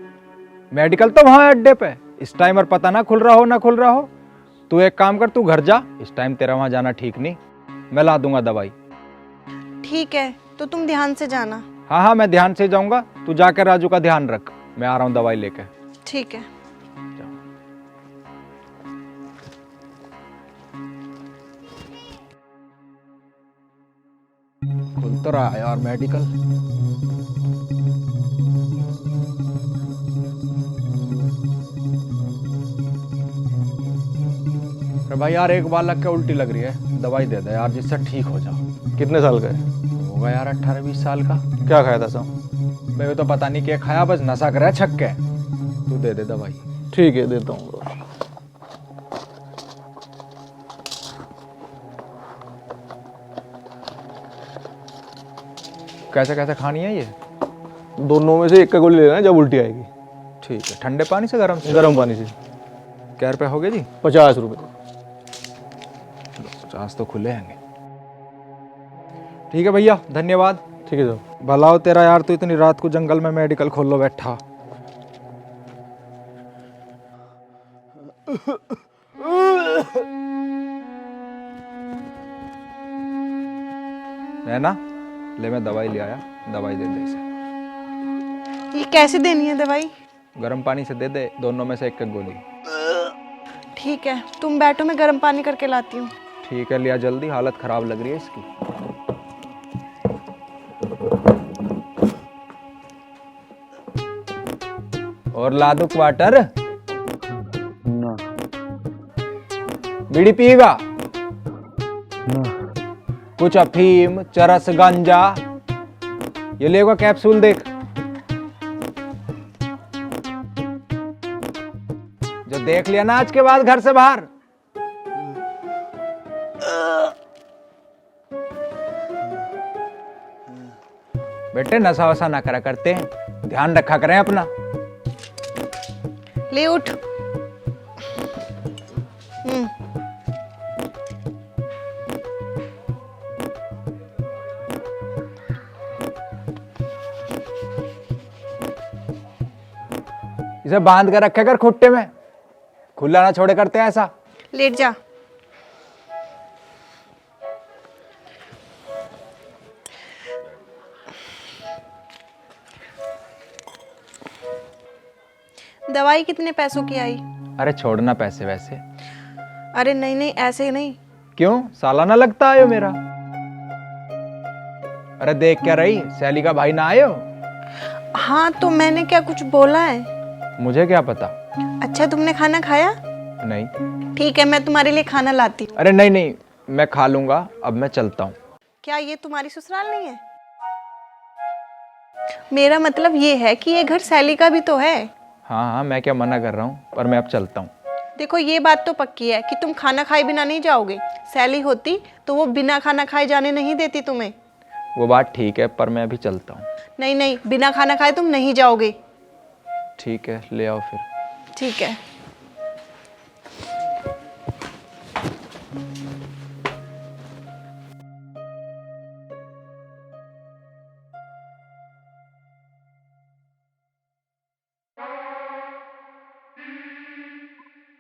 S1: मेडिकल तो वहाँ अड्डे पे, इस टाइम और पता ना खुल रहा हो ना खुल रहा हो। तू एक काम कर, तू घर जा, इस टाइम तेरा वहाँ जाना ठीक नहीं। मैं ला दूंगा दवाई।
S18: ठीक है, तो तुम ध्यान से जाना।
S1: हाँ हाँ, मैं ध्यान से जाऊंगा। तू जाकर राजू का ध्यान रख, मैं आ रहा हूँ दवाई लेके।
S18: ठीक है।
S1: खुल तो रहा है यार मेडिकल। अरे भाई यार, एक बालक क्या उल्टी लग रही है, दवाई दे दे यार जिससे ठीक हो जाओ।
S16: कितने साल का है?
S1: होगा यार 18-20 साल का।
S16: क्या खाया था सब?
S1: मैं तो पता नहीं क्या खाया, बस नशा कर रहा है छक्के। तू दे दे दवाई।
S16: ठीक है, देता हूँ।
S1: कैसे कैसे खानी है ये?
S16: दोनों में से एक का गोली लेना है जब उल्टी आएगी।
S1: ठीक है, ठंडे पानी से गर्म से?
S16: गर्म पानी से।
S1: क्या रुपए हो गए जी?
S16: 50 रुपये।
S1: 50 तो खुले हैं। ठीक है भैया, धन्यवाद।
S16: ठीक है सर।
S1: भला हो तेरा यार, तू इतनी रात को जंगल में मेडिकल खोल लो बैठा। नैना ले, मैं दवाई ले आया, दवाई दे दे इसे।
S18: ये कैसे देनी है दवाई?
S1: गर्म पानी से दे दे, दोनों में से एक गोली।
S18: ठीक है, तुम बैठो, मैं गर्म पानी करके लाती हूँ।
S1: ठीक है, लिया जल्दी, हालत खराब लग रही है इसकी। और ला दो क्वार्टर।
S16: ना।
S1: बीड़ी पिएगा? कुछ अफीम, चरस, गांजा, ये लेगा कैप्सूल देख। जो देख लिया ना आज के बाद घर से बाहर। बेटे नशा वशा ना करा करते हैं, ध्यान रखा करें अपना।
S18: ले उठ।
S1: इसे बांध कर रखे कर खुट्टे में, खुला ना छोड़े करते हैं ऐसा।
S18: लेट जा। दवाई कितने पैसों की आई?
S1: अरे छोड़ना पैसे वैसे।
S18: अरे नहीं नहीं, ऐसे नहीं।
S1: क्यों, सालाना लगता है मेरा? अरे देख क्या रही, सैली का भाई ना आए हो?
S18: हाँ तो मैंने क्या कुछ बोला है?
S1: मुझे क्या पता।
S18: अच्छा तुमने खाना खाया?
S1: नहीं।
S18: ठीक है, मैं तुम्हारे लिए खाना लाती हूँ।
S1: अरे नहीं नहीं, मैं खा लूंगा, अब मैं चलता हूँ।
S18: क्या ये तुम्हारी ससुराल नहीं है? मेरा मतलब ये है कि ये घर सैली का भी तो है।
S1: हाँ हाँ, मैं क्या मना कर रहा हूँ, पर मैं अब चलता हूँ।
S18: देखो ये बात तो पक्की है कि तुम खाना खाए बिना नहीं जाओगे। सैली होती तो वो बिना खाना खाए जाने नहीं देती तुम्हें।
S1: वो बात ठीक है, पर मैं अभी चलता हूँ।
S18: नहीं नहीं, बिना खाना खाए तुम नहीं जाओगे।
S1: ठीक है, ले आओ फिर।
S18: ठीक है।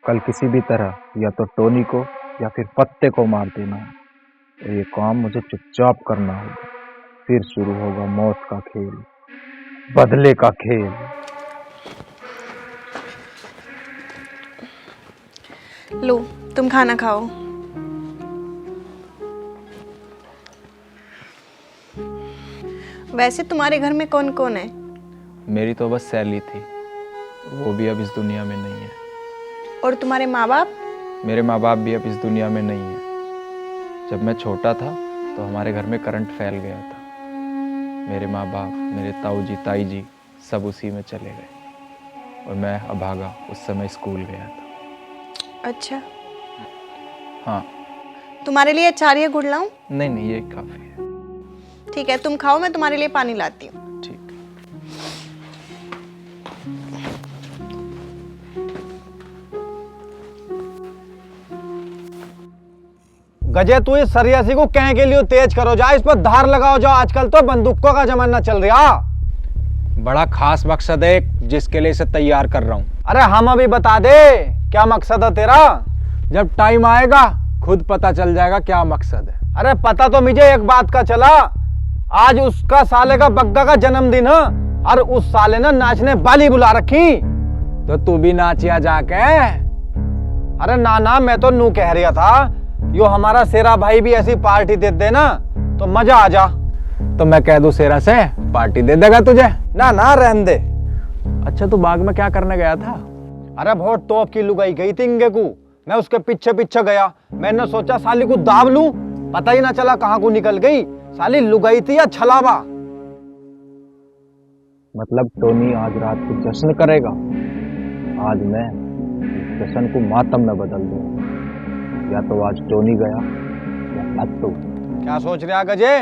S9: कल किसी भी तरह या तो टोनी को या फिर पत्ते को मार देना है, और ये काम मुझे चुपचाप करना होगा। फिर शुरू होगा मौत का खेल, बदले का खेल।
S18: लो तुम खाना खाओ। वैसे तुम्हारे घर में कौन कौन है?
S1: मेरी तो बस सैली थी, वो भी अब इस दुनिया में नहीं है।
S18: और तुम्हारे माँ बाप?
S1: मेरे माँ बाप भी अब इस दुनिया में नहीं है। जब मैं छोटा था तो हमारे घर में करंट फैल गया था। मेरे माँ बाप, मेरे ताऊ जी, ताई जी सब उसी में चले गए, और मैं अभागा उस समय स्कूल गया था।
S18: अच्छा।
S1: हाँ।
S18: तुम्हारे लिए अचार या गुड़ लाऊं?
S1: नहीं नहीं, ये काफी है।
S18: ठीक है, तुम खाओ, मैं तुम्हारे लिए पानी लाती हूँ।
S17: गजे तू इस सरियासी को कह के लिए तेज करो जा, इस पर धार लगाओ जाओ। आजकल तो बंदूकों का जमाना चल रहा।
S1: बड़ा खास मकसद है जिसके लिए इसे तैयार कर रहा हूँ।
S17: अरे हम अभी बता दे क्या मकसद है तेरा।
S1: जब टाइम आएगा खुद पता चल जाएगा क्या मकसद है।
S17: अरे पता तो मुझे एक बात का चला, आज उसका साले का बग्गा का जन्मदिन है, और उस साले ने नाचने वाली बुला रखी।
S1: तो तू भी नाचिया जाके।
S17: अरे ना ना, मैं तो नू कह रहा था, यो हमारा शेरा भाई भी ऐसी पार्टी दे देना तो मजा आ जा।
S1: तो मैं कह दूं शेरा से पार्टी दे देगा तुझे?
S17: ना ना, रहने दे।
S1: अच्छा, तू बाग में क्या करने गया था?
S17: अरे बहुत तोप की लुगाई गई थी इंगे को, मैं उसके पीछे पीछे गया। मैंने सोचा साली को दाब लूं, पता ही ना चला कहाँ को निकल गई। साली लुगाई थी या छलावा।
S1: मतलब टोनी आज रात को जश्न करेगा? आज मैं जश्न को मातम में बदल दूंगा। या तो आज टोनी गया या लत्तू।
S17: क्या सोच रहा गजे?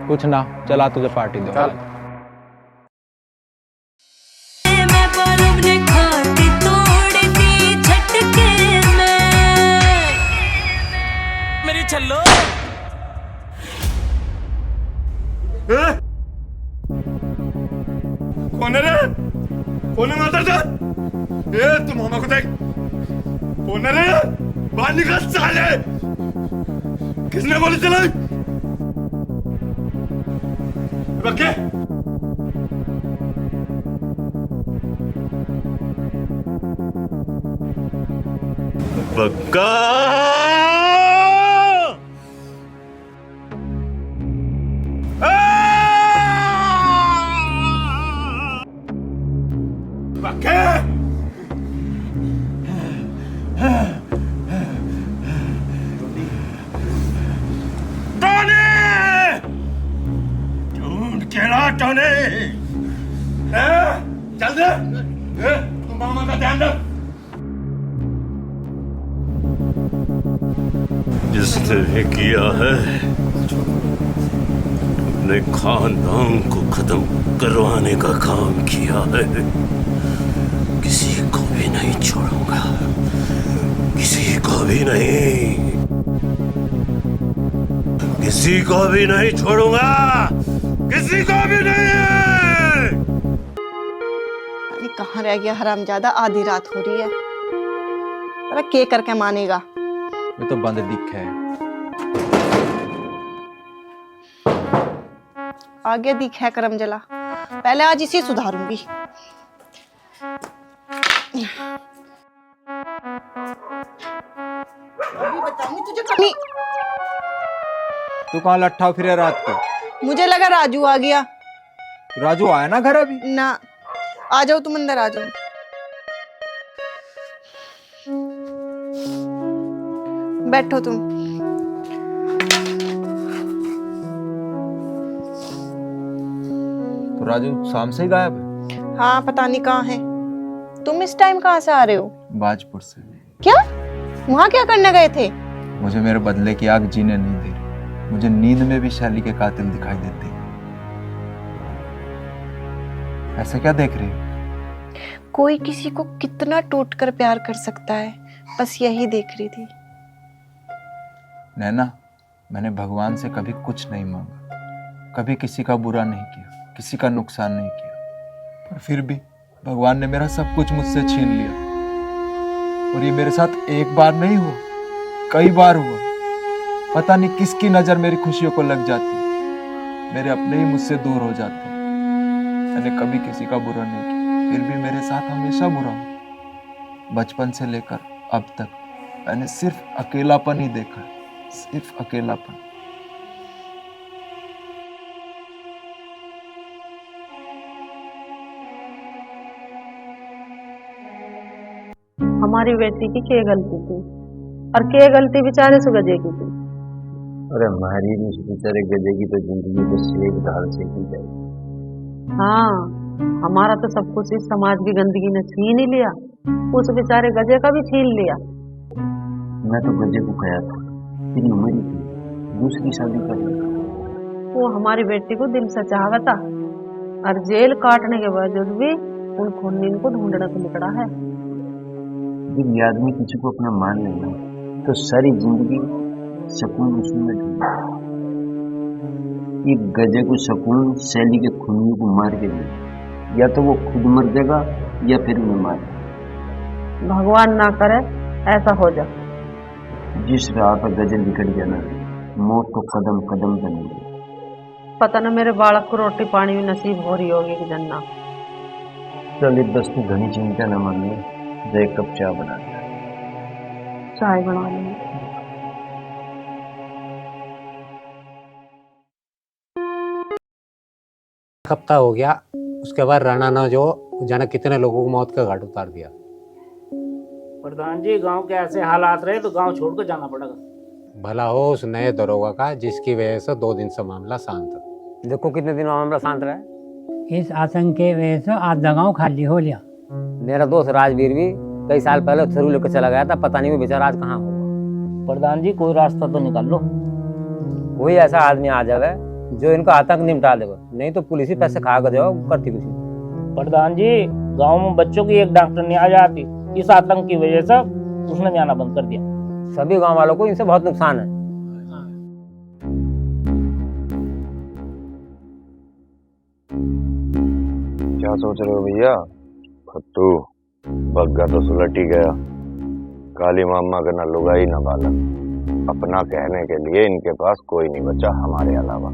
S1: कुछ ना, चला तुझे पार्टी दो।
S17: चल।
S5: मेरी छल्लो
S3: कौन है रे? कौन है माता जा? ए तुम मामा को देख। कौन है रे? बाहर निकल साले। किसने गोली चलाई? बक्के बक्का बक्के टोनी, चल दे। तुम मामा का ध्यान रख। जिसने किया है अपने खानदान को खत्म करवाने का काम किया है, किसी को भी नहीं छोड़ूंगा, किसी को भी नहीं, किसी को भी नहीं छोड़ूंगा, किसी को भी नहीं।
S18: अरे कहाँ रह गया हरामजादा, आधी रात हो रही है। अरे के करके मानेगा?
S1: ये तो बंद दिख है।
S18: आगे दिख है करम जला, पहले आज इसी सुधारूंगी। अभी बताऊंगी तुझे कमी।
S1: तू कहाँ लट्ठा फिरे रात को?
S18: मुझे लगा राजू आ गया।
S1: राजू आया ना घर अभी?
S18: ना, आ जाओ तुम अंदर आ जाओ। बैठो तुम।
S1: तो राजू शाम से ही गायब है?
S18: हाँ, पता नहीं कहाँ है। तुम इस टाइम कहाँ से आ रहे हो?
S1: बाजपुर से।
S18: क्या? वहाँ क्या करने गए थे?
S1: मुझे मेरे बदले की आग जीने नहीं दे रही।
S20: मुझे नींद में भी शैली के कातिल दिखाई देते। ऐसा क्या देख रही हो?
S18: कोई किसी को कितना टूटकर प्यार कर सकता है, बस यही देख रही थी।
S20: नैना, मैंने भगवान से कभी कुछ नहीं मांगा, कभी किसी का बुरा नहीं किया, किसी का नुकसान नहीं किया, पर फिर भी भगवान ने मेरा सब कुछ मुझसे छीन लिया। और ये मेरे साथ एक बार नहीं हुआ, कई बार हुआ। पता नहीं किसकी नजर मेरी खुशियों को लग जाती, मेरे अपने ही मुझसे दूर हो जाते। मैंने कभी किसी का बुरा नहीं किया, फिर भी मेरे साथ हमेशा बुरा हो। बचपन से लेकर अब तक मैंने सिर्फ अकेलापन ही देखा, सिर्फ अकेलापन।
S7: हमारी बेटी की क्या गलती थी, और क्या गलती बेचारे से गजे की थी।
S4: अरे हमारी भी उस बेचारे गजे की तो जिंदगी बस एक ढाल से की जाए।
S7: हाँ, हमारा तो सब कुछ इस समाज की गंदगी ने छीन ही लिया, उस बेचारे गजे का भी छीन लिया।
S4: मैं तो गजे को कहा था तेरी उम्र ही थी, दूसरी शादी कर ले।
S7: वो हमारी बेटी को दिल से चाहता, और जेल काटने के बावजूद भी उन खूनी को ढूंढने को निकला है।
S4: जब आदमी किसी को अपना मान लेना तो सारी जिंदगी सुकून उसी में ढूंढना। ये गजे को सुकून शैली के खूनियों को मार के दे, या तो वो खुद मर जाएगा या फिर उन्हें मार।
S7: भगवान ना करे ऐसा हो जा।
S4: जिस राह पर गजे निकल जाना, मौत को कदम कदम पर मिले।
S7: पता न मेरे बालक को रोटी पानी भी नसीब हो रही होगी कि जन्ना।
S4: चल एक दस तू घनी चिंता न मान ले, एक कप चाय बना ले।
S7: चाय बना लेंगे।
S11: हफ्ता हो गया, उसके बाद राणा ने जो जाने कितने लोगों को मौत का घाट उतार दिया।
S5: प्रधान जी, गांव के ऐसे हालात रहे तो गांव छोड़कर जाना पड़ेगा।
S11: भला हो उस नए दरोगा का, जिसकी वजह से 2 दिन से मामला शांत है।
S8: देखो कितने दिन मामला शांत रहा है।
S21: इस आतंक के वजह से आधा गाँव खाली हो लिया।
S8: मेरा दोस्त राजवीर भी कई साल पहले थरू लेकर चला गया था, पता नहीं वो बेचारा आज कहाँ होगा।
S5: प्रधान जी, कोई रास्ता तो निकाल लो।
S8: कोई ऐसा आदमी आ जाए जो इनको आतंक निपटा देगा, नहीं तो पुलिस ही पैसे खा कर देगा, करती कुछ नहीं।
S5: प्रधान जी, गांव में बच्चों की एक डॉक्टर नहीं आ जाती, इस आतंक की वजह से उसने भी आना बंद कर दिया।
S8: सभी गांव वालों को इनसे बहुत नुकसान है।
S3: क्या सोच रहे हो भैया? खत्तू बग्गा तो सुलट ही गया। काली मामा का न लुगाई न बालक, अपना कहने के लिए इनके पास कोई नहीं बचा हमारे अलावा।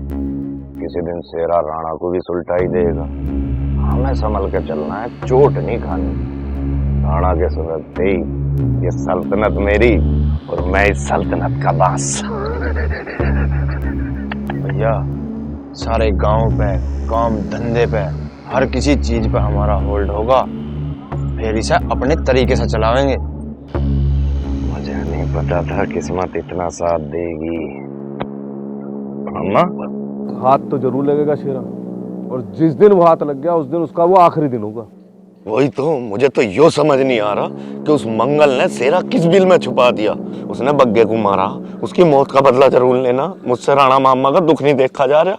S3: किसी दिन शेरा राणा को भी सुलटा ही देगा। हमें संभल के चलना है, चोट नहीं खानी। राणा के सुलटते ही ये सल्तनत मेरी और मैं इस सल्तनत का बास। भैया, सारे गांव पे, काम धंधे पे, हर किसी चीज पे हमारा होल्ड होगा, फिर इसे अपने तरीके से चलावेंगे। मुझे नहीं पता था किस्मत इतना साथ देगी। अम्मा,
S22: हाथ तो जरूर लगेगा शेरा, और जिस दिन वो हाथ लग गया उस दिन उसका वो आखिरी दिन होगा।
S3: वही तो, मुझे तो यो समझ नहीं आ रहा कि उस मंगल ने शेरा किस बिल में छुपा दिया। उसने बग्गे को मारा, उसकी मौत का बदला जरूर लेना। मुझसे राणा मामा का दुख नहीं देखा जा रहा।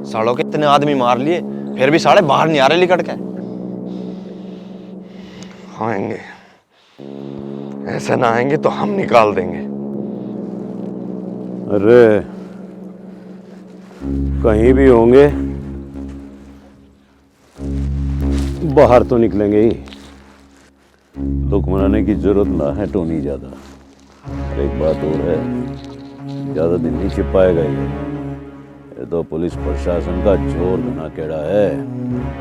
S3: सालों के इतने आदमी मार लिए, फिर भी साले बाहर नहीं आ रहे लिकट के। आएंगे, ऐसे ना आएंगे तो हम निकाल देंगे।
S4: अरे कहीं भी होंगे बाहर तो निकलेंगे ही। दुख मनाने की जरूरत ना है टोनी ज्यादा। एक बात और है, ज्यादा दिन नहीं छिपाएगा ये तो पुलिस प्रशासन का जोर बना केड़ा है,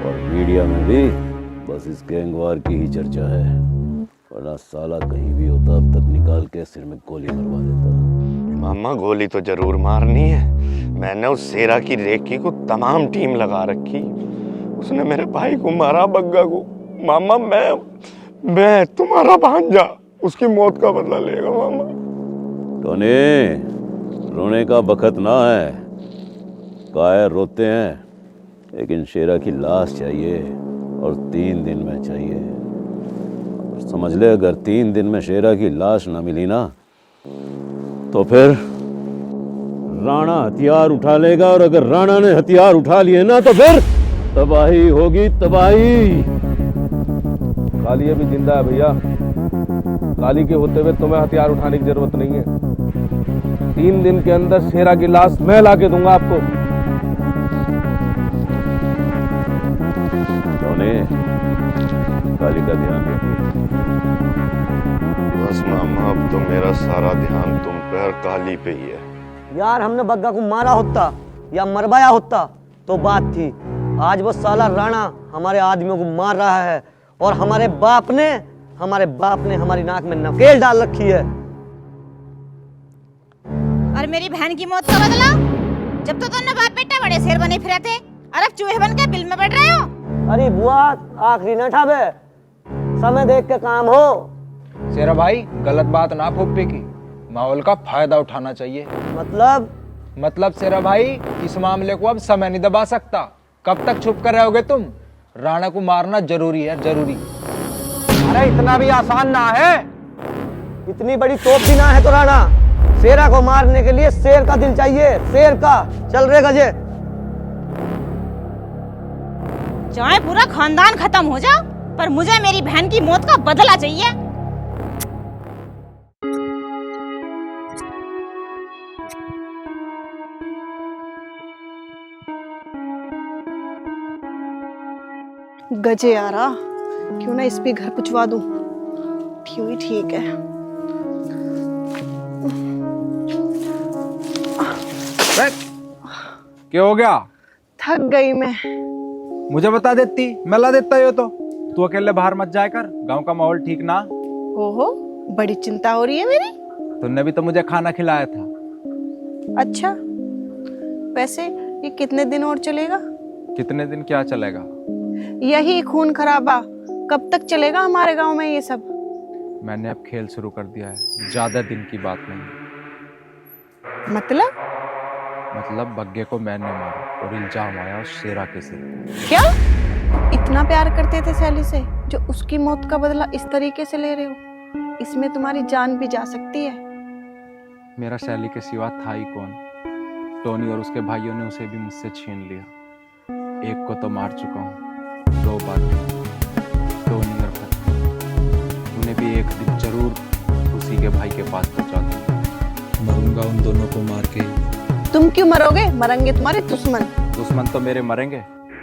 S4: और मीडिया में भी बस इस गैंगवार की ही चर्चा है। वरना साला कहीं भी होता अब तक निकाल के सिर में गोली मरवा देता।
S3: मामा, गोली तो जरूर मारनी है। मैंने उस शेरा की रेकी को तमाम टीम लगा रखी। उसने मेरे भाई को मारा, बग्गा को। मामा, मैं तुम्हारा भांजा, उसकी मौत का बदला लेगा मामा।
S4: टोनी, रोने का बखत ना है। कायर रोते हैं, लेकिन शेरा की लाश चाहिए, और 3 दिन में चाहिए। और समझ ले, अगर 3 दिन में शेरा की लाश ना मिली ना, तो फिर राणा हथियार उठा लेगा, और अगर राणा ने हथियार उठा लिए ना तो फिर तबाही होगी, तबाही।
S22: काली अभी जिंदा है भैया। काली के होते हुए तुम्हें हथियार उठाने की जरूरत नहीं है। 3 दिन के अंदर शेरा की लाश मैं ला के दूंगा आपको।
S4: काली का ध्यान रखिए।
S3: बस मामा, अब तो मेरा सारा ध्यान तुम पे और काली पे ही है।
S8: यार हमने बग्गा को मारा होता या मरवाया होता तो बात थी। आज वो साला राणा हमारे आदमियों को मार रहा है, और हमारे बाप ने हमारी नाक में नकेल डाल रखी है।
S2: और मेरी बहन की मौत का बदला? जब तो दोनों बाप बेटा बड़े शेर बने फिरे थे, और अब चूहे बन के बिल में बैठ रहे हो।
S8: अरे बुआ, आखिरी न ठाबे, समय देख के काम हो।
S9: शेरा भाई, गलत बात ना फूफे की, माहौल का फायदा उठाना चाहिए।
S22: मतलब
S9: शेरा भाई, इस मामले को अब समय नहीं दबा सकता। कब तक छुप कर रहोगे तुम? राणा को मारना जरूरी है, जरूरी।
S17: अरे इतना भी आसान ना है।
S8: इतनी बड़ी तोप भी ना है तो राणा। शेरा को मारने के लिए शेर का दिल चाहिए, शेर का। चल रे गजे।
S2: चाहे पूरा खानदान खत्म हो जा, पर मुझे मेरी बहन की मौत का बदला चाहिए।
S18: गजे आ रहा, क्यों ना इस पे घर पुछवा दूं। क्यों ही ठीक है।
S9: क्या हो गया?
S18: थक गई मैं।
S9: मुझे बता देती, मैं ला देता यो तो। तू अकेले बाहर मत जाया कर, गांव का माहौल ठीक ना।
S18: ओहो, बड़ी चिंता हो रही है मेरी।
S9: तुमने भी तो मुझे खाना खिलाया था।
S18: अच्छा, वैसे ये कितने दिन और चलेगा?
S9: कितने दिन क्या चलेगा?
S18: यही खून खराबा कब तक चलेगा हमारे गांव में ये सब?
S9: मैंने अब खेल शुरू कर दिया है, ज्यादा दिन की बात नहीं। मतलब बग्गे को मैंने मारा और इल्जाम आया उस शेरा के सिर।
S18: क्या? इतना प्यार करते थे सैली से, जो उसकी मौत का बदला इस तरीके से ले रहे हो? इसमें तुम्हारी जान भी जा सकती है।
S9: मेरा सैली के सिवा था ही कौन? टोनी और उसके भाइयों ने उसे भी मुझसे छीन लिया। एक को तो मार चुका हूँ, 2 बार टोनी और पत्नी। उन्हें भी एक दिन जरूर उसी के भाई के पास पहुंचा दूंगा। मरूंगा उन दोनों को मार के।
S18: तुम क्यों मरोगे? मरेंगे तुम्हारे दुश्मन।
S9: दुश्मन तो मेरे मरेंगे,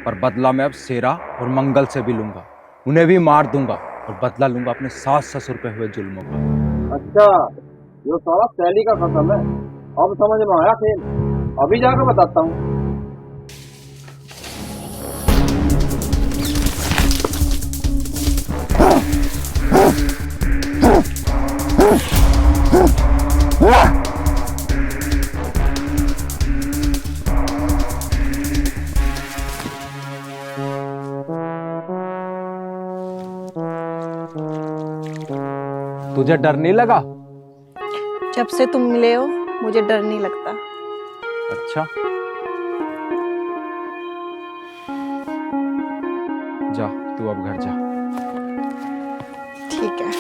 S9: पर बदला मैं अब शेरा और मंगल से भी लूंगा। उन्हें भी मार दूंगा और बदला लूंगा अपने सास ससुर पे हुए जुल्मों का।
S14: अच्छा, ये सारा सैली का कसम है। अब समझ में आया खेल। अभी जाकर बताता हूँ।
S9: तुझे डर नहीं लगा?
S18: जब से तुम मिले हो मुझे डर नहीं लगता।
S9: अच्छा, जा तू अब घर जा।
S18: ठीक है।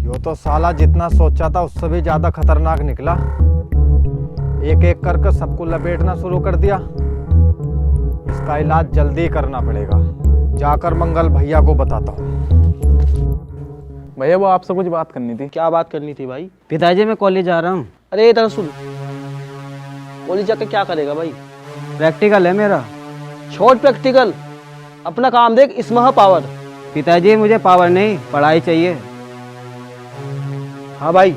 S17: यो तो साला जितना सोचा था उससे भी ज्यादा खतरनाक निकला। एक एक करके सबको लपेटना शुरू कर दिया। इसका इलाज जल्दी करना पड़ेगा। जाकर मंगल भैया को बताता हूँ।
S22: भैया वो आपसे कुछ बात करनी थी।
S8: क्या बात करनी थी भाई? पिताजी मैं कॉलेज जा रहा हूँ। अरे इधर सुन, कॉलेज जाकर क्या करेगा भाई? प्रैक्टिकल है मेरा। छोड़ प्रैक्टिकल, अपना काम देख। इसमें पावर। पिताजी मुझे पावर नहीं, पढ़ाई चाहिए। हाँ भाई,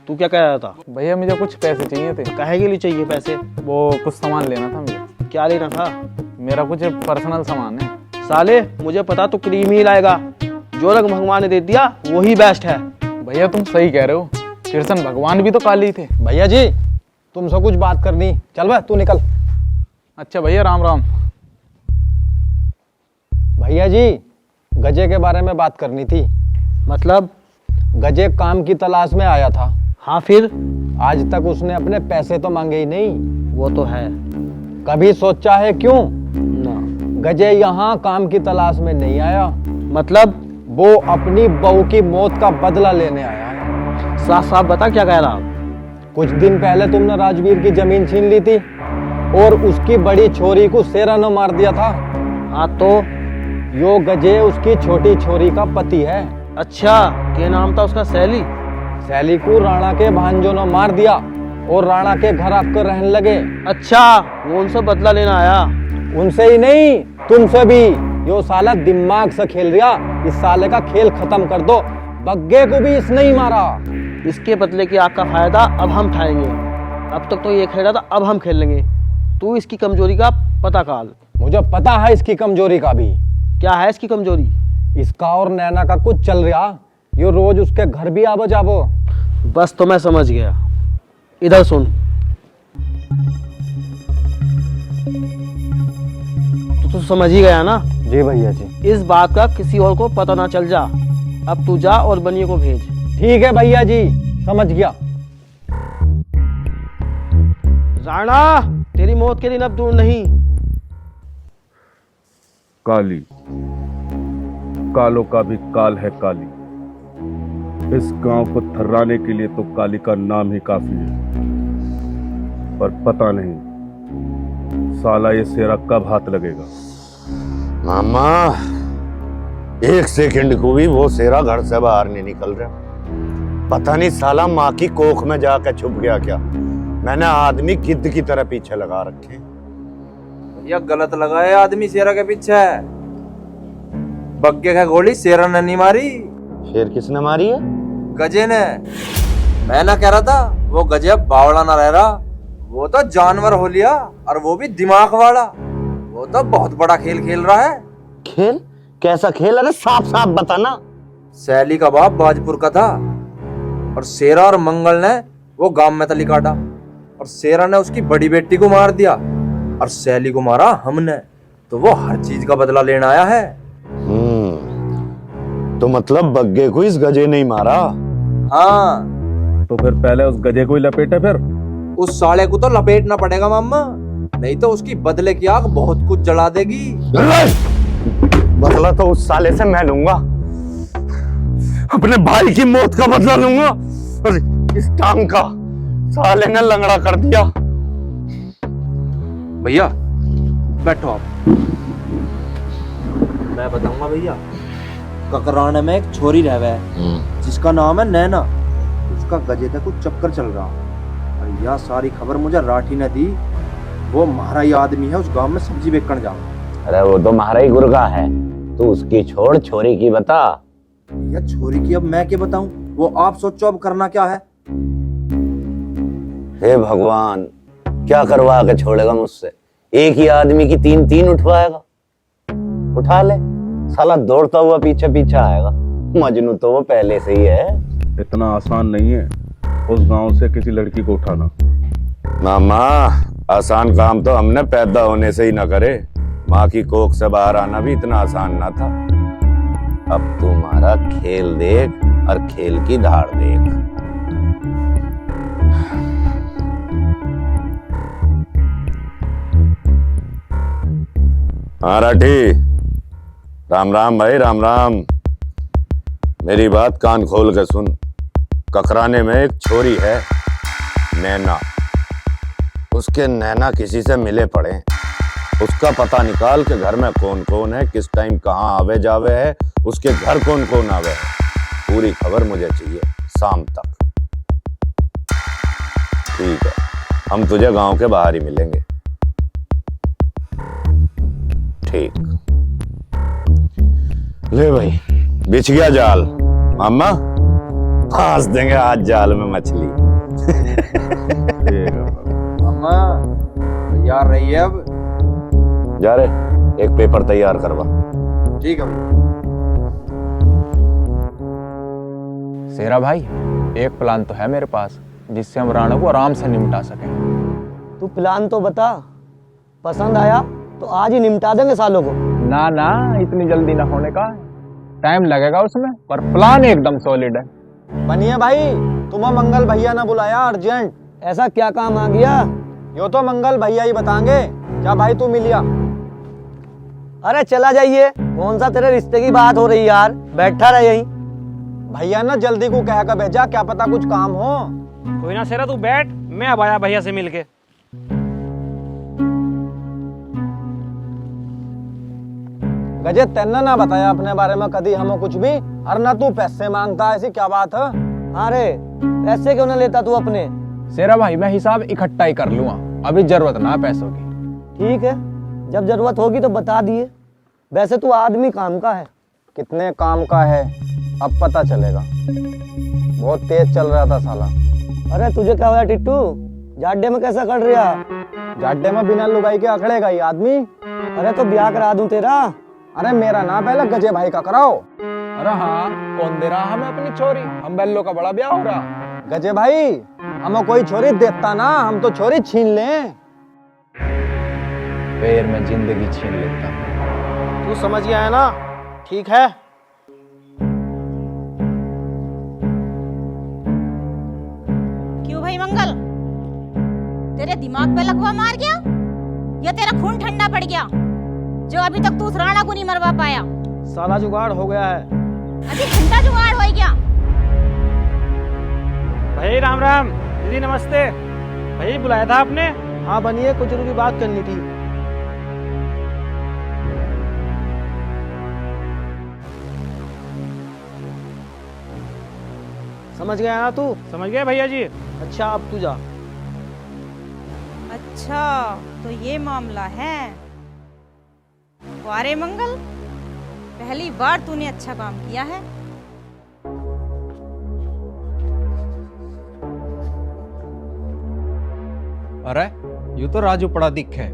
S8: तू क्या कह रहा था?
S22: भैया मुझे कुछ पैसे चाहिए थे।
S8: काहे के लिए चाहिए पैसे?
S22: वो कुछ सामान लेना था मुझे।
S8: क्या लेना था?
S22: मेरा कुछ पर्सनल सामान है।
S8: साले मुझे पता तो क्रीम ही लाएगा। जो रंग भगवान ने दे दिया वही बेस्ट है।
S22: भैया तुम सही कह रहे हो, कृष्ण भगवान भी तो काली थे।
S17: भैया जी तुमसे कुछ बात करनी। चल बे तू निकल।
S22: अच्छा भैया, राम राम।
S17: भैया जी गजे के बारे में बात करनी थी।
S8: मतलब?
S17: गजे काम की तलाश में आया था।
S8: हाँ फिर?
S17: आज तक उसने अपने पैसे तो मांगे ही नहीं,
S8: वो तो है।
S17: कभी सोचा है क्यों?
S8: ना।
S17: गजे यहाँ काम की तलाश में नहीं आया,
S8: मतलब
S17: वो अपनी बहू की मौत का बदला लेने आया है।
S8: साफ साफ बता क्या कह रहा?
S17: कुछ दिन पहले तुमने राजवीर की जमीन छीन ली थी और उसकी बड़ी छोरी को शेरा ने मार दिया था।
S8: हाँ तो
S17: यो गजे उसकी छोटी छोरी का पति है।
S8: अच्छा, क्या नाम था उसका? सैली।
S17: सैली को राणा के भांजों ने मार दिया और राणा के घर आकर रहने लगे।
S8: अच्छा, वो उनसे बदला लेना आया?
S17: उनसे ही नहीं, तुमसे भी। यो साला दिमाग से खेल रहा, इस साले का खेल खत्म कर दो। बग्गे को भी इसने ही मारा।
S8: इसके बदले की आग का फायदा अब हम उठाएंगे। अब तक तो ये खेल रहा था, अब हम खेलेंगे। तू इसकी कमजोरी का पता काल।
S17: मुझे पता है इसकी कमजोरी का भी।
S8: क्या है इसकी कमजोरी?
S17: इसका और नैना का कुछ चल रहा, यो रोज उसके घर भी आबो जाबो।
S8: बस तो मैं समझ गया। इधर सुन, तो समझ ही गया ना?
S17: जी भैया जी।
S8: इस बात का किसी और को पता ना चल जा। अब तू जा और बनिए को भेज।
S17: ठीक है भैया जी, समझ गया।
S8: राणा, तेरी मौत के दिन अब दूर नहीं।
S22: काली, कालों का भी काल है काली। इस गांव को थर्राने के लिए तो काली का नाम ही काफी है, पर पता नहीं साला ये सेरा कब हाथ लगेगा।
S3: मामा, एक सेकंड को भी वो सेरा घर से बाहर नहीं निकल रहा। पता नहीं साला माँ की कोख में जाकर छुप गया क्या। मैंने आदमी गिद्ध की तरह पीछे लगा रखे।
S20: या गलत लगा है आदमी शेरा के पीछे। बग्गे का गोली शेरा ने नहीं मारी।
S3: शेर किसने मारी है?
S20: गजे ने। मैं ना कह रहा था वो गजे बावड़ा ना रह रहा, वो तो जानवर हो लिया, और वो भी दिमाग वाला। वो तो बहुत बड़ा खेल खेल रहा है।
S3: खेल? कैसा खेल? अरे साफ साफ बताना।
S20: सैली का बाप बाजपुर का था, और शेरा और मंगल ने वो गांव में तली काटा, और शेरा ने उसकी बड़ी बेटी को मार दिया, और सैली को मारा हमने। तो वो हर चीज का बदला लेने आया है।
S3: तो मतलब बग्गे को इस गजे नहीं मारा?
S20: हाँ।
S22: तो फिर पहले उस गजे को ही लपेटे। फिर
S20: उस साले को तो लपेटना पड़ेगा मामा, नहीं तो उसकी बदले की आग बहुत कुछ जला देगी।
S3: बदला तो उस साले से मैं लूंगा। अपने भाई की मौत का बदला लूंगा। और इस टांग का साले ने लंगड़ा कर दिया।
S20: भैया बैठो आप। मैं बताऊंगा भैया। ककराने में एक छोरी रहवे है जिसका नाम है नैना। उसका गजे तक कुछ चक्कर चल रहा, और यह सारी खबर मुझे राठी ने दी। वो महारा ही आदमी है, उस गांव में सब्जी बेचकर जा।
S3: अरे वो तो महारा ही गुरगा है, तू उसकी छोड़, छोरी की बता।
S20: या छोरी की अब मैं क्या बताऊं? वो आप सोचो अब करना क्या है।
S3: हे भगवान, क्या करवा के छोड़ेगा मुझसे? एक ही आदमी की तीन तीन उठवाएगा। उठा ले, साला दौड़ता हुआ पीछे पीछे आएगा। मजनू तो वो पहले से ही है।
S22: इतना आसान नहीं है उस गांव से किसी लड़की को उठाना।
S3: मामा, आसान काम तो हमने पैदा होने से ही न करे। माँ की कोख से बाहर आना भी इतना आसान ना था। अब तुम्हारा खेल देख और खेल की धार देख। हाँ राठी, राम राम भाई, राम राम। मेरी बात कान खोल के सुन। ककराने में एक छोरी है नैना। उसके नैना किसी से मिले पड़े। उसका पता निकाल के घर में कौन कौन है, किस टाइम कहाँ आवे जावे है, उसके घर कौन कौन आवे है। पूरी खबर मुझे चाहिए शाम तक। ठीक है, हम तुझे गांव के बाहर ही मिलेंगे। ठीक। ले भाई, बिछ गया जाल। मामा, फांस देंगे आज जाल में मछली।
S20: मामा तैयार रही है अब।
S3: जा रे, एक पेपर तैयार करवा।
S20: ठीक है।
S1: शेरा भाई, एक प्लान तो है मेरे पास जिससे हम राणा को आराम से निपटा सकें।
S8: तू प्लान तो बता, पसंद आया तो आज ही निपटा देंगे सालों को।
S1: ना ना, इतनी जल्दी ना होने का, टाइम लगेगा उसमें, पर प्लान एकदम सॉलिड है।
S17: बनिए भाई, तुम्हें मंगल भैया ने बुलाया अर्जेंट।
S8: ऐसा क्या काम आ गया?
S1: यो तो मंगल भैया ही बताएंगे। क्या भाई तू मिलिया?
S8: अरे चला जाइए, कौन सा तेरे रिश्ते की बात हो रही यार, बैठा रहे यहीं।
S1: भैया ना जल्दी को कह कर भेजा, क्या पता कुछ काम हो।
S5: कोई ना शेरा, तू बैठ, मैं अब आया भैया से मिलके।
S1: गजे तेना ना बताया अपने बारे में कभी हमें कुछ भी, और ना तू पैसे मांगता, ऐसी क्या बात है?
S8: अरे पैसे क्यों ना लेता तू अपने?
S1: शेरा भाई मैं हिसाब इकट्ठा ही कर लूंगा, अभी जरूरत ना पैसों की।
S8: ठीक है, जब जरूरत होगी तो बता दिए। वैसे तू आदमी काम का है।
S1: कितने काम का है अब पता चलेगा। बहुत तेज चल रहा था साला।
S8: अरे तुझे क्या हुआ टिट्टू, जाड्डे में कैसा कर रहा?
S1: जाड्डे में बिना लुगाई के अखड़ेगा ही आदमी।
S8: अरे तो ब्याह करा दूं तेरा।
S1: अरे मेरा ना पहले गजे भाई का कराओ। अरे हाँ, कौन दे रहा हमें अपनी छोरी? हम बेल्लो का बड़ा ब्याह हो रहा। गजे भाई हमें कोई छोरी देता ना, हम तो छोरी छीन लें। पैर में जिंदगी छीन लेता।
S13: तू समझ गया है ना? ठीक है।
S2: क्यों भाई मंगल, तेरे दिमाग पे लकवा मार गया या तेरा खून ठंडा पड़ गया जो अभी तक तू उस राणा को नहीं मरवा पाया?
S13: साला जुगाड़ हो गया है।
S2: अभी घंटा जुगाड़ हो गया।
S5: भाई राम राम। दीदी नमस्ते। भाई बुलाया था आपने?
S13: हाँ बनिए, कुछ जरूरी बात करनी थी। समझ गया ना तू?
S5: समझ गया भैया जी।
S13: अच्छा अब तू जा।
S2: अच्छा तो ये मामला है। वारे मंगल, पहली बार तूने अच्छा काम किया है।
S1: अरे यू तो राजू पड़ा दिख है।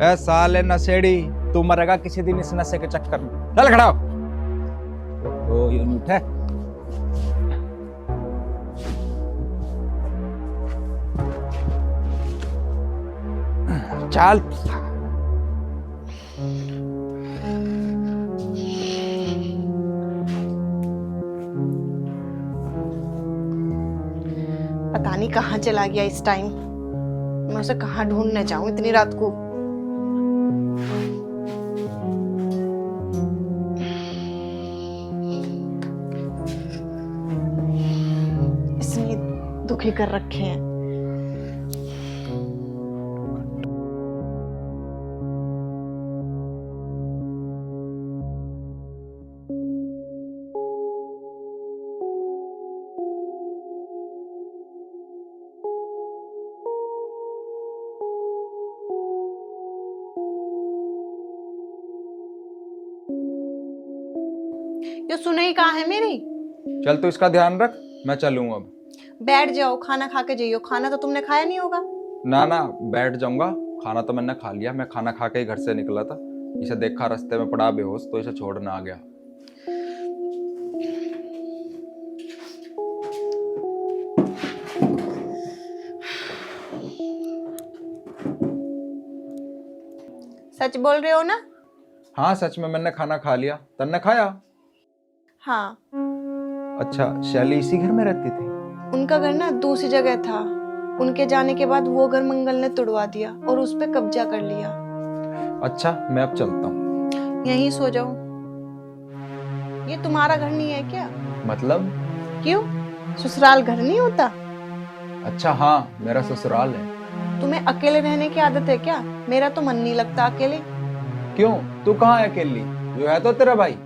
S1: ए साले नशेड़ी, तू मरेगा किसी दिन इस नशे के चक्कर में। चल खड़ा हो। ओ ये मीठ है। चल
S18: पता नहीं कहाँ चला गया इस टाइम। मैं उसे कहाँ ढूंढने जाऊं इतनी रात को। इसने दुखी कर रखे हैं। ये सुनई कहाँ है मेरी?
S1: चल तू इसका ध्यान रख, मैं चलूँ अब।
S18: बैठ जाओ, खाना खा के जाइयो। खाना तो तुमने खाया नहीं होगा।
S1: ना ना बैठ जाऊंगा, खाना तो मैंने खा लिया। मैं खाना खा के ही घर से निकला था। इसे देखा रास्ते में पड़ा बेहोश तो इसे छोड़ना आ गया।
S18: सच बोल रहे हो ना?
S1: हाँ सच में मैंने खाना खा लिया। तन्ने खाया?
S18: हाँ।
S1: अच्छा शैली इसी घर में रहती थी?
S18: उनका घर ना दूसरी जगह था। उनके जाने के बाद वो घर मंगल ने तुड़वा दिया और उस पे कब्जा कर लिया।
S1: अच्छा मैं अब चलता हूँ।
S18: यहीं सो जाओ। ये तुम्हारा घर नहीं है क्या?
S1: मतलब?
S18: क्यों, ससुराल घर नहीं होता?
S1: अच्छा हाँ मेरा ससुराल है।
S18: तुम्हें अकेले रहने की आदत है क्या? मेरा तो मन नहीं लगता अकेले।
S1: क्यों, तू कहाँ है अकेली? जो है तो तेरा भाई।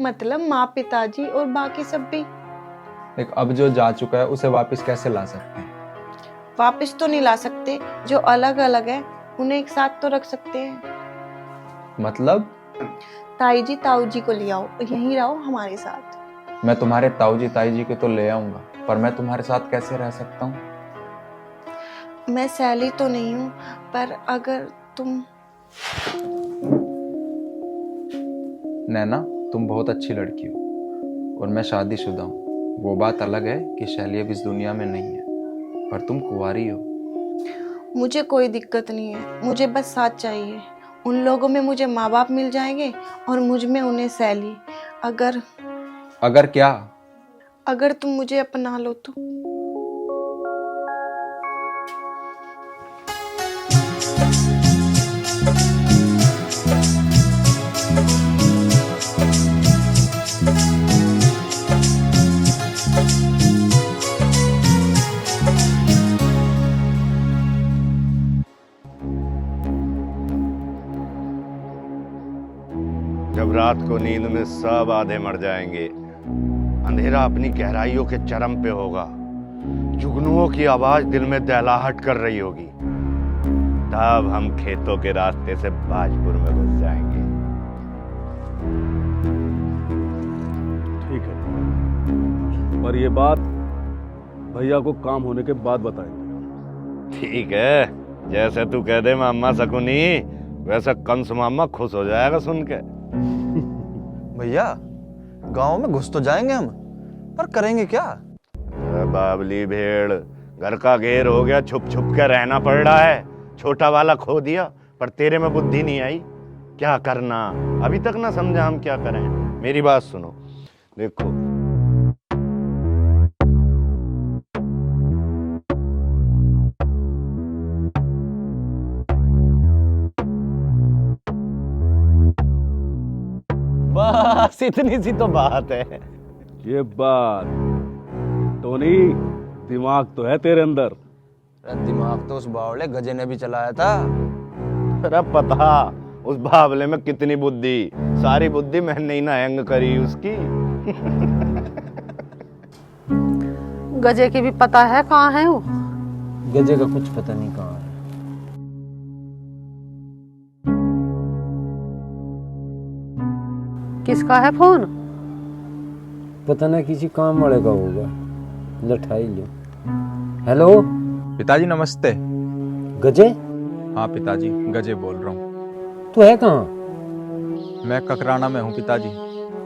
S18: मतलब माँ पिताजी और बाकी सब भी।
S1: देख अब जो जा चुका है उसे वापस कैसे ला सकते हैं?
S18: वापस तो नहीं ला सकते, जो अलग अलग है उन्हें एक साथ तो रख सकते हैं।
S1: मतलब?
S18: ताई जी ताऊ जी को ले आओ, यहीं रहो हमारे साथ।
S1: मैं तुम्हारे ताऊ जी ताई जी को तो ले आऊंगा, पर मैं तुम्हारे साथ कैसे रह सकता हूँ?
S18: मैं सैली तो नहीं हूँ, पर अगर तुम...
S1: नैना तुम बहुत अच्छी लड़की हो और मैं शादीशुदा हूँ। वो बात अलग है कि शैली अब इस दुनिया में नहीं है, पर तुम कुंवारी हो।
S18: मुझे कोई दिक्कत नहीं है, मुझे बस साथ चाहिए। उन लोगों में मुझे माँ बाप मिल जाएंगे और मुझ में उन्हें सैली। अगर
S1: क्या?
S18: अगर तुम मुझे अपना लो तो।
S3: जब रात को नींद में सब आधे मर जाएंगे, अंधेरा अपनी गहराइयों के चरम पे होगा, जुगनुओं की आवाज दिल में दहलाहट कर रही होगी, तब हम खेतों के रास्ते से बाजपुर में घुस जाएंगे।
S22: ठीक है, पर ये बात भैया को काम होने के बाद बताएंगे।
S3: ठीक है, जैसे तू कह दे मामा शकुनी, वैसा कंस मामा खुश हो जाएगा सुन के।
S19: भैया गांव में घुस तो जाएंगे हम, पर करेंगे क्या?
S3: बावली भेड़, घर का घेर हो गया, छुप छुप के रहना पड़ रहा है। छोटा वाला खो दिया, पर तेरे में बुद्धि नहीं आई। क्या करना अभी तक ना समझा हम क्या करें। मेरी बात सुनो, देखो बस इतनी सी तो बात है।
S22: ये बात टोनी, दिमाग तो है तेरे अंदर।
S19: दिमाग तो उस बावले गजे ने भी चलाया था।
S3: अरे पता उस बावले में कितनी बुद्धि, सारी बुद्धि मैंने ही ना हैंग करी उसकी।
S7: गजे की भी पता है कहाँ है वो?
S11: गजे का कुछ पता नहीं कहाँ है।
S7: किसका है फोन?
S11: पता ना, किसी काम वाले का होगा। लठाई लो। हेलो
S1: पिताजी नमस्ते।
S11: गजे?
S1: हाँ पिताजी, गजे बोल रहा हूँ।
S11: तू है कहाँ?
S1: मैं ककराना में हूँ पिताजी।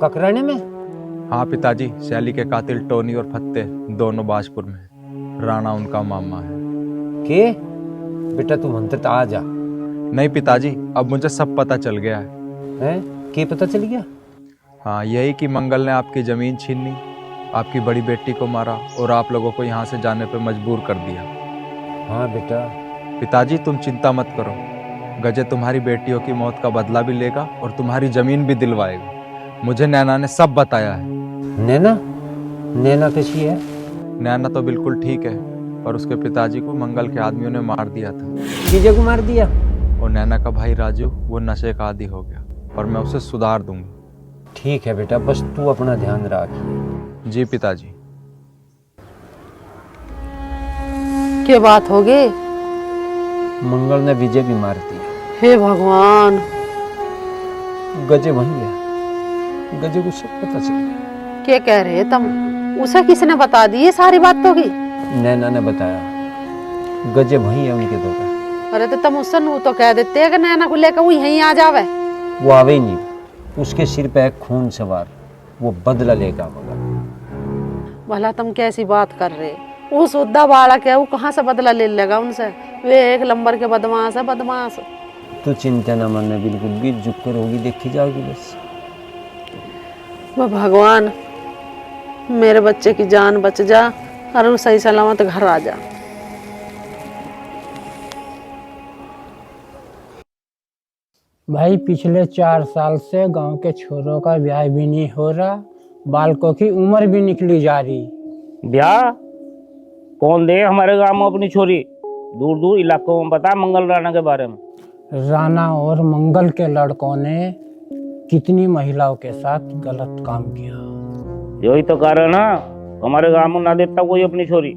S11: ककराने में?
S1: हाँ पिताजी, शैली के कातिल टोनी और फत्ते दोनों बाजपुर में। राणा उनका मामा है।
S11: के? बेटा तू मंत्र आ जा।
S1: नहीं पिताजी, अब मुझे सब पता चल गया है।
S11: के पता चल गया?
S1: हाँ, यही कि मंगल ने आपकी जमीन छीन ली, आपकी बड़ी बेटी को मारा और आप लोगों को यहाँ से जाने पर मजबूर कर दिया।
S11: हाँ बेटा।
S1: पिताजी तुम चिंता मत करो, गजे तुम्हारी बेटियों की मौत का बदला भी लेगा और तुम्हारी जमीन भी दिलवाएगा। मुझे नैना ने सब बताया है।
S11: नैना? नैना कैसी है?
S1: नैना तो बिल्कुल ठीक है, पर उसके पिताजी को मंगल के आदमियों ने मार दिया था।
S11: जीजे को मार दिया?
S1: और नैना का भाई राजू वो नशे का आदी हो गया, और मैं उसे सुधार दूंगा।
S11: ठीक है बेटा, बस तू अपना ध्यान रख।
S1: जी पिताजी।
S7: क्या बात हो गई?
S11: मंगल ने विजय भी मार दिया।
S7: हे भगवान।
S11: गजे वही है, गजे को सब पता चल गया।
S7: क्या कह रहे तुम? उसे किसने बता दी ये सारी बात तो की?
S11: नैना ने बताया, गजे वही है उनके दो का।
S7: अरे तो तुम उससे नू तो कह देते कि नैना को लेकर वो यहीं आ जावे।
S11: वो आवे ही नहीं, उसके सिर पे है खून सवार, वो बदला लेगा होगा।
S7: भला तुम कैसी बात कर रहे? वो सुद्धा बालक है, वो कहाँ से बदला ले लेगा उनसे? वे एक नंबर के बदमाश है, बदमाश।
S11: तू चिंता न मानना, बिल्कुल भी झुक कर होगी, देखी जाओगी बस।
S7: वो भगवान, मेरे बच्चे की जान बच जा और वो सही सलामत घर आ जा।
S21: भाई पिछले 4 साल से गांव के छोरों का ब्याह भी नहीं हो रहा, बालकों की उम्र भी निकली जा रही।
S5: ब्याह कौन दे हमारे गांव में अपनी छोरी? दूर दूर इलाकों में पता मंगल राणा के बारे में।
S21: राणा और मंगल के लड़कों ने कितनी महिलाओं के साथ गलत काम किया।
S5: यही तो कारण है हमारे गांव में ना देता कोई अपनी छोरी।